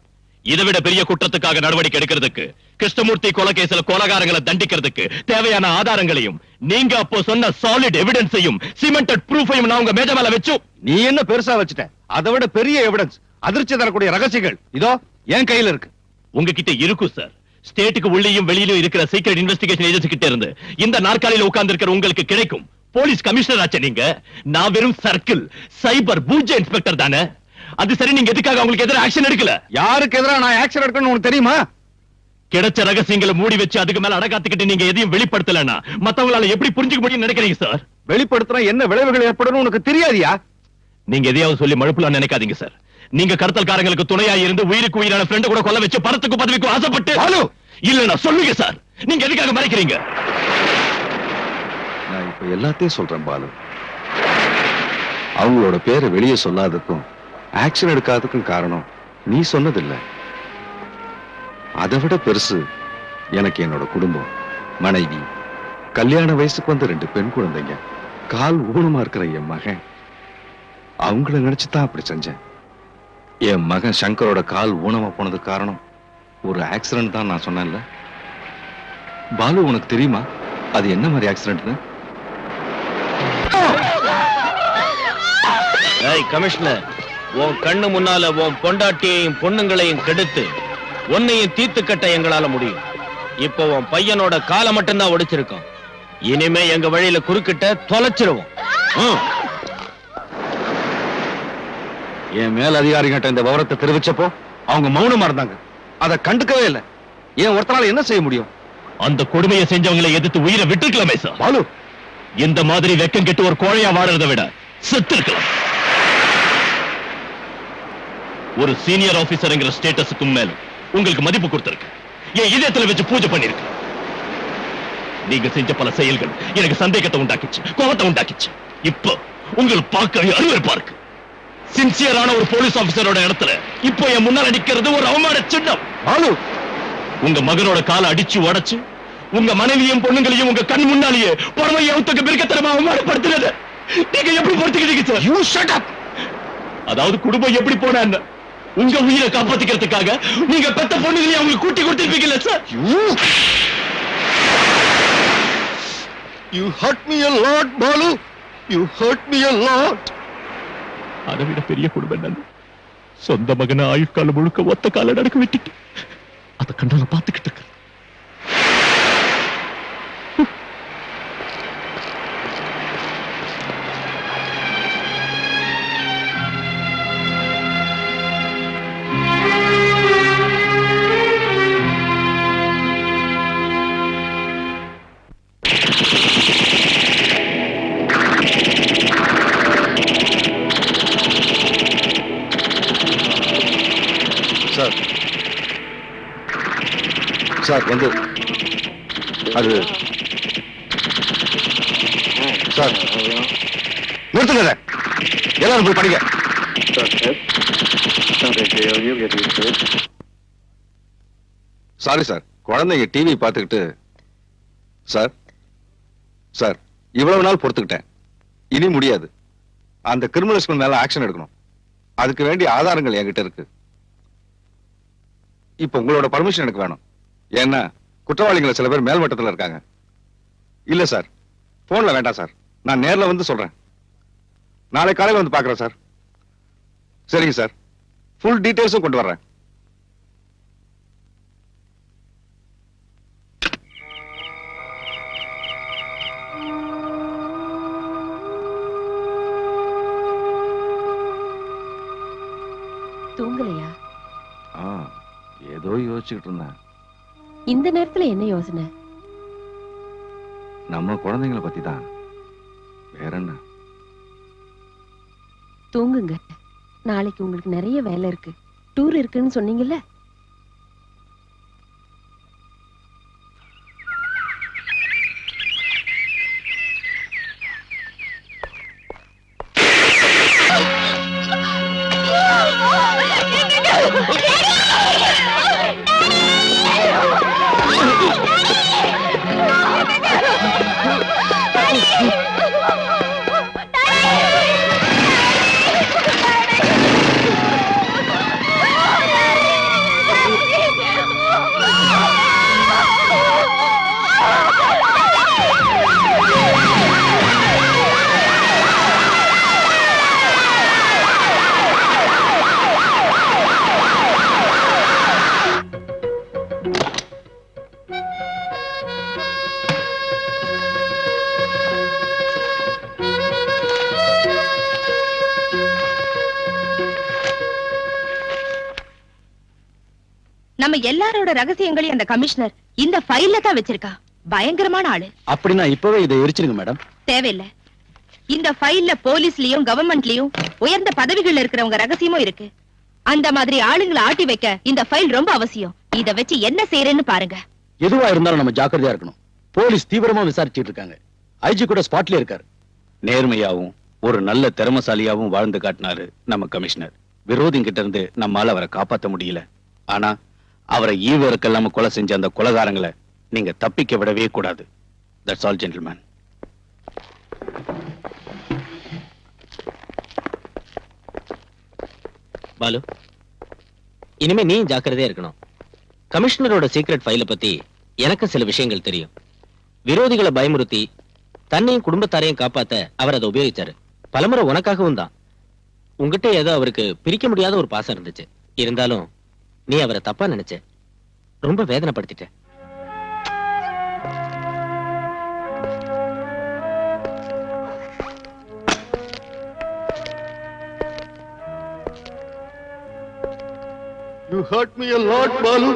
இதை விட பெரிய குற்றத்துக்காக நடவடிக்கை எடுக்கிறதுக்கு, கிருஷ்ணமூர்த்தி கொலை கேஸ்ல கொலைகாரங்களை தண்டிக்கிறதுக்கு தேவையான ஆதாரங்களையும் நீங்க அப்போ சொன்ன சாலிட் எவிடன்ஸையும் சிமெண்டட் ப்ரூஃபையும் நான் உங்க மேஜ மேல வெச்சு. நீ என்ன பெருசா வச்சுட்ட? அதை விட பெரிய எவிடன்ஸ், அதிர்ச்சி தரக்கூடிய ரகசியங்கள் இதோ என் கையில இருக்கு. உங்ககிட்ட இருக்கும் சார். ஸ்டேட்டுக்கு உள்ளேயும் வெளியிலும் இருக்கிற சீக்ரெட் இன்வெஸ்டிகேஷன் ஏஜென்சி கிட்ட இருந்து இந்த நாற்காலியில உட்கார்ந்து இருக்கிற உங்களுக்கு கிடைக்கும். போலீஸ் கமிஷனர் ஆச்சே நீங்க. நான் வெறும் சர்க்கிள் சைபர் பூஜ்ஜ இன்ஸ்பெக்டர் தானே. அது சரி, நீங்க எதுக்காக உங்களுக்கு எதிராக ஆக்ஷன் எடுக்கல? யாருக்கு எதிராக நான் ஆக்ஷன் எடுக்கணும்னு உனக்கு தெரியுமா? கிடைச்ச ரகசியங்களை மூடி வச்சு அதுக்கு மேல அடகாத்துக்கிட்டு நீங்க எதையும் வெளிப்படுத்தலன்னா மத்தவங்களால எப்படி புரிஞ்சுக்க முடியும்னு நினைக்கிறீங்க சார்? வெளிப்படுத்தினா என்ன விளைவுகள் ஏற்படும் உனக்கு தெரியாதியா? நீங்க எதையாவது சொல்லி மழுப்பலாம் நினைக்காதீங்க சார். நீங்க கடத்தல்காரங்களுக்கு துணையா இருந்து உயிருக்கு உயிரான ஃப்ரெண்ட் கூட கொல்ல வச்சு பணத்துக்கு பதவிக்கு ஆசைப்பட்டு இல்ல சொல்லுங்க சார், நீங்க எதுக்காக மறைக்கிறீங்க? நான் இப்ப எல்லாத்தையும் சொல்றேன் பாலு. அவங்களோட பேரை வெளியே சொல்லாததுக்கும் ஆக்ஷன் எடுக்காததுக்கும் காரணம் நீ சொன்னதில்லை. அதை விட பெருசு எனக்கு என்னோட குடும்பம், மனைவி, கல்யாண வயசுக்கு வந்த 2 பெண் குழந்தைங்க, கால் ஊனமா இருக்கிற என் மகன். அவங்கள நினைச்சுதான் அப்படி செஞ்சேன். என் மகன் சங்கரோட கால் ஊனமா போனதுக்கு காரணம் ஒரு ஆக்சிடென்ட் தான் நான் சொன்னேன்ல. பாலு, உனக்கு தெரியுமா அது என்ன மாதிரி ஆக்சிடென்ட்னு? கமிஷனர், உன் கண்ணு முன்னால உன் பொண்டாட்டியையும் பொண்ணுங்களையும் கெடுத்து உன்னையும் தீர்த்து கட்ட எங்களால முடியும். இப்ப உன் பையனோட காலை மட்டும்தான் ஒடிச்சிருக்கோம். இனிமே எங்க வழியில குறுக்கிட்ட தொலைச்சிருவோம். என் மேல் அதிகாரிகிட்ட இந்த விவரத்தை தெரிவிச்சப்போ அவங்க மௌனமா இருந்தாங்க. அதை கண்டுக்கவே இல்லை. ஏன் ஒருத்தனால என்ன செய்ய முடியும்? அந்த கொடுமையை செஞ்சவங்களை எதிர்த்து உயிரை விட்டுக்கலாமே சார். பாலு, இந்த மாதிரி வெக்கம் கெட்டு ஒரு கோழையா வாழறதை விட செத்து இருக்கலாம். ஒரு சீனியர் ஆபீசர்ங்கிற ஸ்டேட்டஸுக்கும் மேல உங்களுக்கு மதிப்பு கொடுத்திருக்கு. என் இதயத்துல வச்சு பூஜை பண்ணிருக்கு. நீங்க செஞ்ச பல செயல்கள் எனக்கு சந்தேகத்தை உண்டாக்கிச்சு, கோபத்தை உண்டாக்கிச்சு. இப்போ உங்களுக்கு பார்க்க அருவருப்பா இருக்கு. சின்சியரான ஒரு போலீஸ் ஆபீசரோட இடத்துல இப்போ என் முன்னால நிக்கிறது ஒரு அவமான சின்னம். பாலு, உங்க மகனோட காலை அடிச்சு உடைச்சு உங்க மனைவியும் பொண்ணுங்களையும் உங்க கண் முன்னாலேயே பரம யௌத்துக்கு பிறக்கத்தனமா அவமானப்படுத்துறது நீங்க எப்படி பொறுத்துக்கிட்டீங்க சார்? You shut up. அதாவது குடும்பம் எப்படி போனா உங்க உயிரை காப்பாத்திக்கிறதுக்காக நீங்க பெத்த பொண்ணுகளையும் அவங்களுக்கு கூட்டி கொடுத்திருப்பீங்கல்ல sir? You hurt me a lot, Balu. You hurt me a lot. அதை விட பெரிய குடும்பம் என்ன? சொந்த மகனை ஆயுட்காலம் முழுக்க ஒத்த கால நடக்க விட்டுட்டு அதை கண்டால பார்த்துக்கிட்டு இருக்க. சார் வந்து அது சார் நிறுத்துங்க. எல்லாரும் போய் படிங்க. சாரி சார், குழந்தைங்க டிவி பார்த்துக்கிட்டு. சார் சார் இவ்வளவு நாள் பொறுத்துக்கிட்டேன். இனி முடியாது. அந்த கிரிமினல்ஸ்க்கு மேல ஆக்ஷன் எடுக்கணும். அதுக்கு வேண்டிய ஆதாரங்கள் என்கிட்ட இருக்கு. இப்ப உங்களோட பர்மிஷன் எனக்கு வேணும். ஏன்னா குற்றவாளிகளை சில பேர் மேல்மட்டத்தில் இருக்காங்க. இல்ல சார், போன்ல வேண்டாம் சார், நான் நேர்ல வந்து சொல்றேன். நாளை காலையில வந்து பாக்குறேன் சார். சரிங்க சார், ஃபுல் டீடைல்ஸும் கொண்டு வர்றேன். தூங்கலையா? ஏதோ யோசிச்சுக்கிட்டு இருந்தேன். இந்த நேரத்துல என்ன யோசனை? நம்ம குழந்தைங்களை பத்தி தான். வேற என்ன? தூங்குங்க. நாளைக்கு உங்களுக்கு நிறைய வேலை இருக்கு. டூர் இருக்குன்னு சொன்னீங்கல்ல? நம்ம எல்லாரோட ரகசியங்களையும் அந்த கமிஷனர் இந்த ஃபைல்ல தான் வச்சிருக்கா. பயங்கரமான ஆளு. அப்படின்னா இப்பவே இதை எரிச்சிருங்க மேடம். தேவையில்லை. இந்த ஃபைல்ல போலீஸ்லயும் கவர்மெண்ட்லயும் உயர்ந்த பதவிகள்ல இருக்கிறவங்க ரகசியமும் இருக்கு. அந்த மாதிரி ஆளுங்களை ஆட்டி வைக்க இந்த ஃபைல் ரொம்ப அவசியம். இத வச்சு என்ன செய்யறேன்னு பாருங்க. எதுவா இருந்தாலும் நம்ம ஜாக்கிரதையா இருக்கணும். போலீஸ் தீவிரமா விசாரிச்சிட்டு இருக்காங்க. ஐஜி கூட ஸ்பாட்ல இருக்காரு. நேர்மையாவும் ஒரு நல்ல திறமசாலியாவும் வாழ்ந்து காட்டினாரு நம்ம கமிஷனர். விரோதிங்கிட்ட இருந்து நம்மால அவரை காப்பாற்ற முடியல. ஆனா அவரை ஈவருக்கெல்லாம கொலை செஞ்ச அந்த கொலைகாரங்களை நீங்க தப்பிக்க விடவே கூடாது. That's all gentleman. பாலு, இனிமே நீ ஜாக்கிரதையா இருக்கணும். கமிஷனரோட சீக்ரெட் ஃபைல பத்தி எனக்கு சில விஷயங்கள் தெரியும். விரோதிகளை பயமுறுத்தி தன்னையும் குடும்பத்தாரையும் காப்பாத்த அவர் அதை உபயோகிச்சாரு. பலமுறை உனக்காகவும் தான். உங்ககிட்ட ஏதோ அவருக்கு பிரிக்க முடியாத ஒரு பாசம் இருந்துச்சு. இருந்தாலும் நீ அவரை தப்பா நினைச்ச. ரொம்ப வேதனைப்படுத்திட்ட. You hurt me a lot, Balu.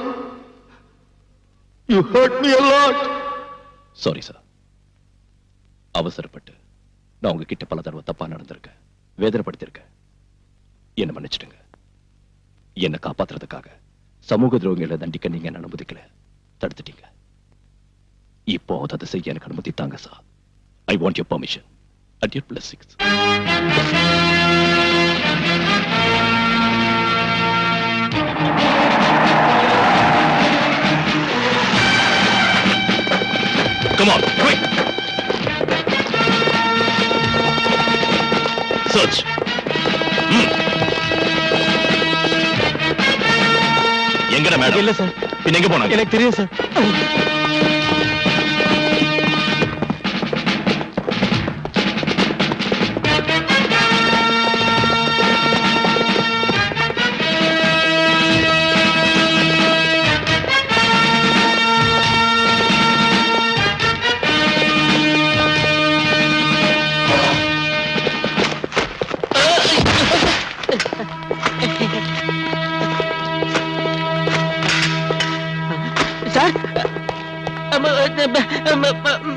You hurt me a lot. Sorry sir. அவசரப்பட்டு நான் உங்ககிட்ட பல தடவை தப்பா நடந்திருக்கேன், வேதனைப்படுத்திருக்கேன். என்ன மன்னிச்சிடுங்க. என்ன காப்பாத்துறதுக்காக சமூக துரோகிகளை தண்டிக்க நீங்க என்ன அனுமதிக்கல, தடுத்துட்டீங்க. இப்போ அதை செய்ய எனக்கு அனுமதி தாங்க sir. I want your permission at your blessings. Come on, quick! Search. எங்கடா மேடம்? இல்ல சார். பின்ன எங்க போனாங்க? எனக்கு தெரியும் சார்.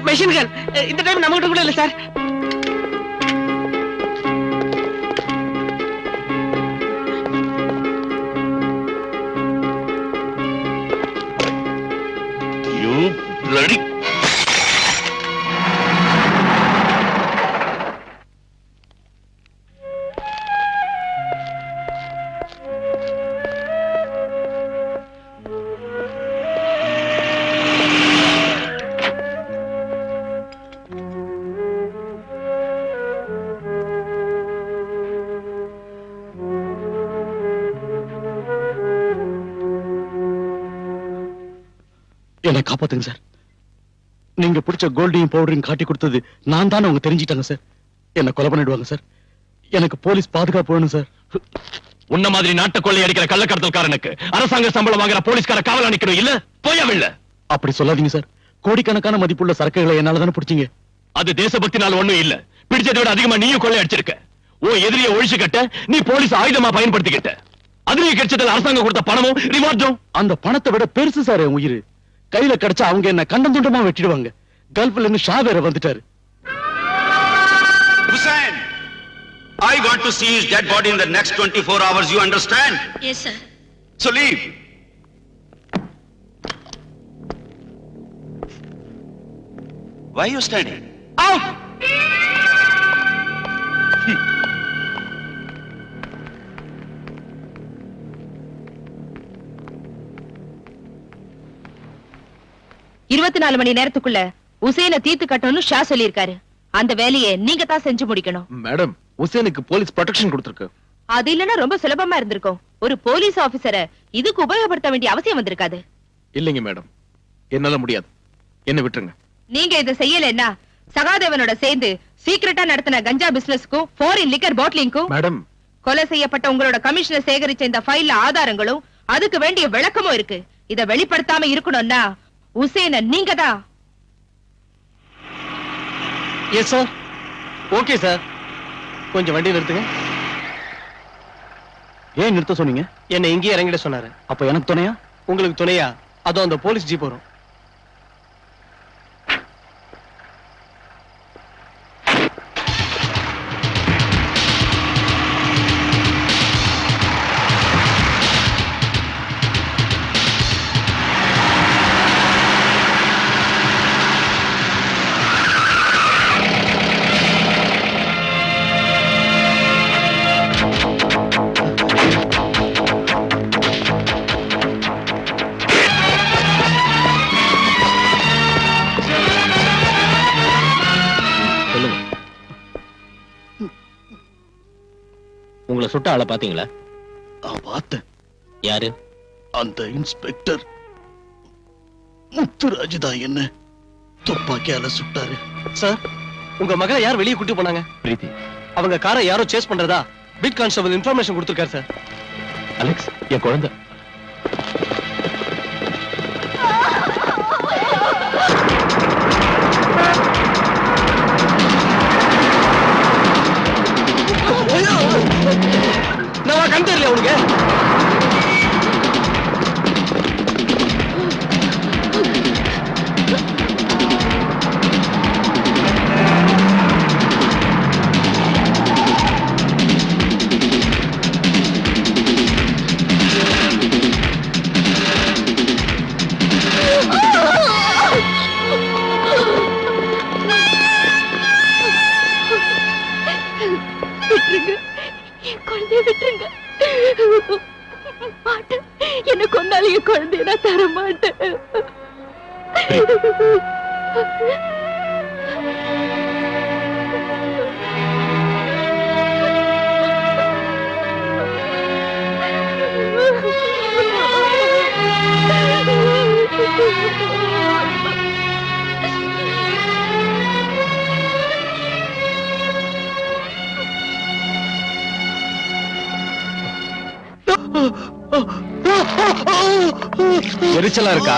மெஷின் கன் இந்த டைம் நம்ம கிட்ட கூட இல்ல சார். You bloody... என்னை காப்பாத்துங்க சார். நீங்க பிடிச்ச கோல்டையும் பவுடரையும் காட்டி கொடுத்தது நான் தானே அவங்க தெரிஞ்சிட்டாங்க சார். என்ன கொலை பண்ணிடுவாங்க சார். எனக்கு போலீஸ் பாதுகாப்பு வேணும் சார். உன்ன மாதிரி நாட்டை கொள்ளை அடிக்கிற கள்ளக்கடத்தல்காரனுக்கு அரசாங்க சம்பளம் வாங்குற போலீஸ்கார காவல் அணிக்கணும் இல்ல? போயாவில்ல. அப்படி சொல்லாதீங்க சார். கோடிக்கணக்கான மதிப்புள்ள சரக்குகளை என்னால தானே பிடிச்சீங்க. அது தேசபக்தினால ஒண்ணும் இல்ல. பிடிச்சதை விட அதிகமா நீயும் கொள்ளை அடிச்சிருக்க. உன் எதிரியை ஒழிச்சு கட்ட நீ போலீஸ் ஆயுதமா பயன்படுத்திக்கிட்ட. அதுலயே கிடைச்சதுல அரசாங்கம் கொடுத்த பணமும் ரிவார்டும். அந்த பணத்தை விட பெருசு சார் என் உயிர். கையில கிடைச்சா அவங்க என்ன கண்டம் துண்டமா வெட்டிடுவாங்க. கல்ஃப்ல இருந்து ஷா வேற வந்துட்டாரு. Hussain, I want to see his dead body in the next 24 hours. You understand? Yes, sir. So leave. Why are you standing? Out! இருபத்தி 4 மணி நேரத்துக்குள்ள உசேனை தீர்த்து கட்டணும்னு ஷா சொல்லியிருக்காரு. அந்த வேலையை நீங்க தான் செஞ்சு முடிக்கணும். மேடம், உசேனுக்கு போலீஸ் ப்ரொடெக்ஷன் கொடுத்திருக்கு. அது இல்லனா ரொம்ப சுலபமா இருந்திருக்கும். ஒரு போலீஸ் ஆபீசரை இதுக்கு உபயோகப்படுத்த வேண்டிய அவசியம் வந்திருக்காது. இல்லைங்க மேடம், என்னால முடியாது. என்ன விட்டுருங்க. நீங்க இதை செய்யலன்னா சகாதேவனோட சேர்ந்து சீக்கிரட்டா நடத்தின கஞ்சா பிசினஸ்க்கும் ஃபாரின் லிக்கர் பாட்டிலிங்க்கும் மேடம், கொலை செய்யப்பட்ட உங்களோட கமிஷனர் சேகரிச்ச இந்த ஃபைல்ல ஆதாரங்களும் அதுக்கு வேண்டிய விளக்கமும் இருக்கு. இத வெளிப்படுத்தாம இருக்கணும்னா உசேன நீங்க தான். Yes sir. Okay sir. கொஞ்சம் வண்டி நிறுத்துங்க. ஏன் நிறுத்த சொன்னீங்க? என்ன இங்கே இறங்கிட சொன்னாரு. அப்ப எனக்கு துணையா? உங்களுக்கு துணையா அதோ அந்த போலீஸ் ஜீப் வரும். உங்களை சுட்ட ஆளை பாத்தீங்களா? பார்த்தேன். யாரு? அந்த இன்ஸ்பெக்டர் முத்துராஜ் தான் என்ன துப்பாக்கியால சுட்டாரு. சார், உங்க மகளை யார் வெளியே கூட்டி போனாங்க? பிரீத்தி. அவங்க காரை யாரோ சேஸ் பண்றதா பீட் கான்ஸ்டபிள் இன்ஃபர்மேஷன் கொடுத்திருக்காரு சார். அலெக்ஸ், என் குழந்தை. நான் கண்டு தெரியல உனக்கு. விட்டுருங்க, என் குழந்தைய விட்டுருங்க. மாட்டேன். என்ன கொண்டாலும் என் குழந்தைய நான் தர மாட்டேன். எரிச்சலா இருக்கா?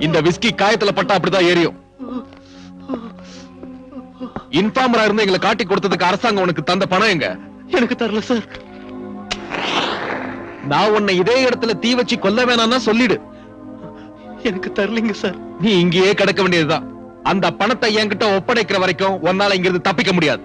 இந்த விஸ்கி காயத்துல பட்டா அப்படிதான் எரியும். இன்ஃபார்மரா இருந்து எங்களை காட்டி கொடுத்ததுக்கு அரசாங்கம் உனக்கு தந்த பணம் எங்க? எனக்கு தரல சார். நான் உன்னை இதே இடத்துல தீ வச்சு கொல்ல வேணாம்னா சொல்லிடு. எனக்கு தரலைங்க சார். நீ இங்கேயே கிடக்க வேண்டியதுதான். அந்த பணத்தை என்கிட்ட ஒப்படைக்கிற வரைக்கும் உன்னால இங்கிருந்து தப்பிக்க முடியாது.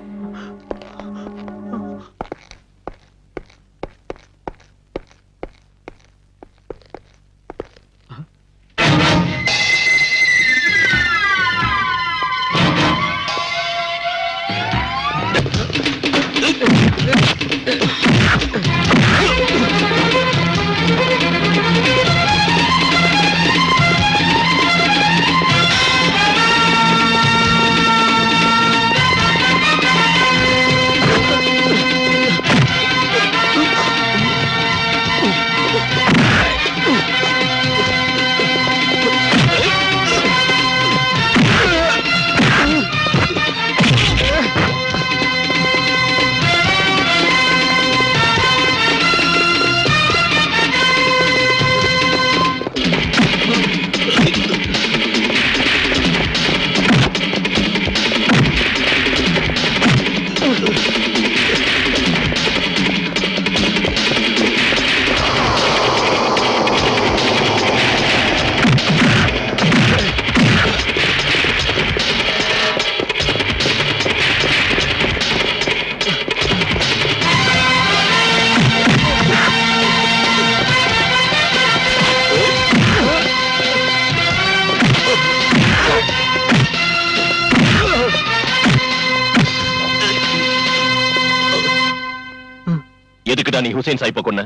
எதுக்குடா நீ ஹுசைன் சாயிப்ப கொன்ன?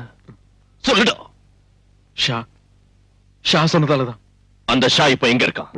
சொல்லுடா. ஷா சொன்னதாலதான். அந்த ஷா இப்ப எங்க இருக்கான்?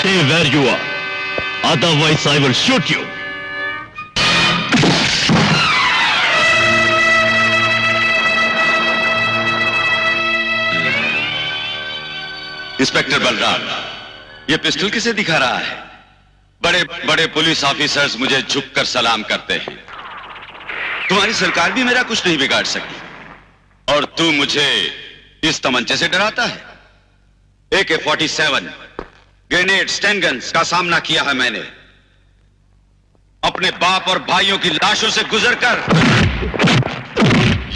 Stay where you are. Otherwise, I will shoot you. Inspector Balram, ये पिस्टल किसे दिखा रहा है? बड़े बड़े पुलिस ऑफिसर्स मुझे झुककर सलाम करते हैं। तुम्हारी सरकार भी मेरा कुछ नहीं बिगाड़ सकी और तू मुझे इस तमंचे से डराता है? AK-47 ग्रेनेड, स्टैन गन्स का सामना किया है मैंने। अपने बाप और भाइयों की लाशों से गुजरकर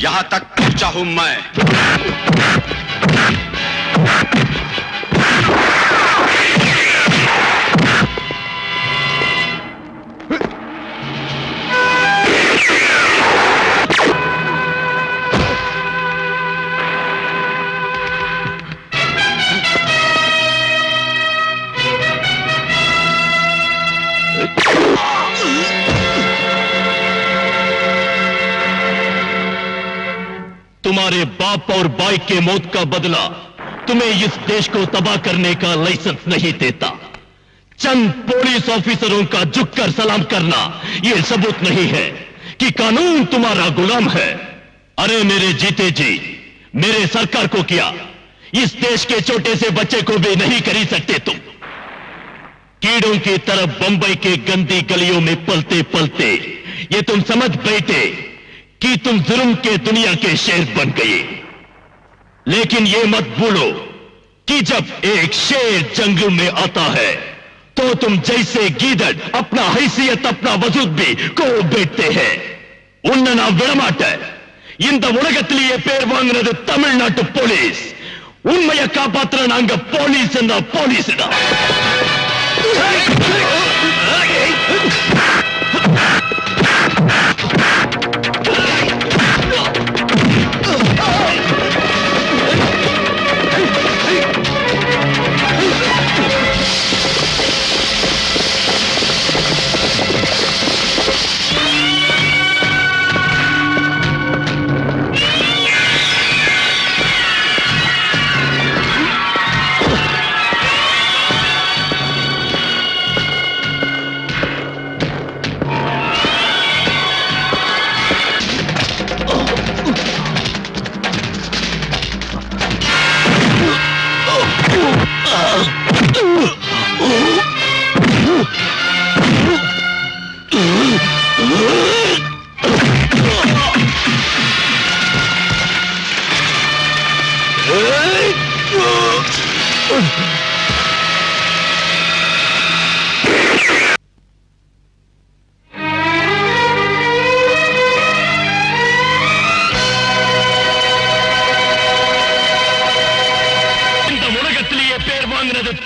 यहां तक पहुंचा हूं मैं। तुम्हारे बाप और भाई के मौत का बदला तुम्हें इस देश को तबाह करने का लाइसेंस नहीं देता। चंद पुलिस ऑफिसरों का झुककर सलाम करना यह सबूत नहीं है कि कानून तुम्हारा गुलाम है। अरे मेरे जीते जी, मेरे सरकार को किया, इस देश के छोटे से बच्चे को भी नहीं खरीद सकते तुम। कीड़ों की तरफ बंबई के गंदी गलियों में पलते पलते ये तुम समझ बैठे कि तुम जुर्म के दुनिया के शेर बन गए। लेकिन ये मत भूलो कि जब एक शेर जंगल में आता है तो तुम जैसे गीदड़ अपना हैसियत, अपना वजूद भी को बैठते हैं। उन्ना ना विड़माट இந்த உலகத்திலேயே பேர் வாங்குறது தமிழ்நாட்டு போலீஸ். உண்மையை காப்பாத்துற நாங்க போலீஸ் என்ன போலீஸ்டா.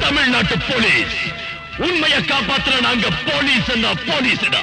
தமிழ்நாட்டு போலீஸ் உண்மையை காப்பாத்துற நாங்க போலீஸ் என்ன போலீஸ்டா.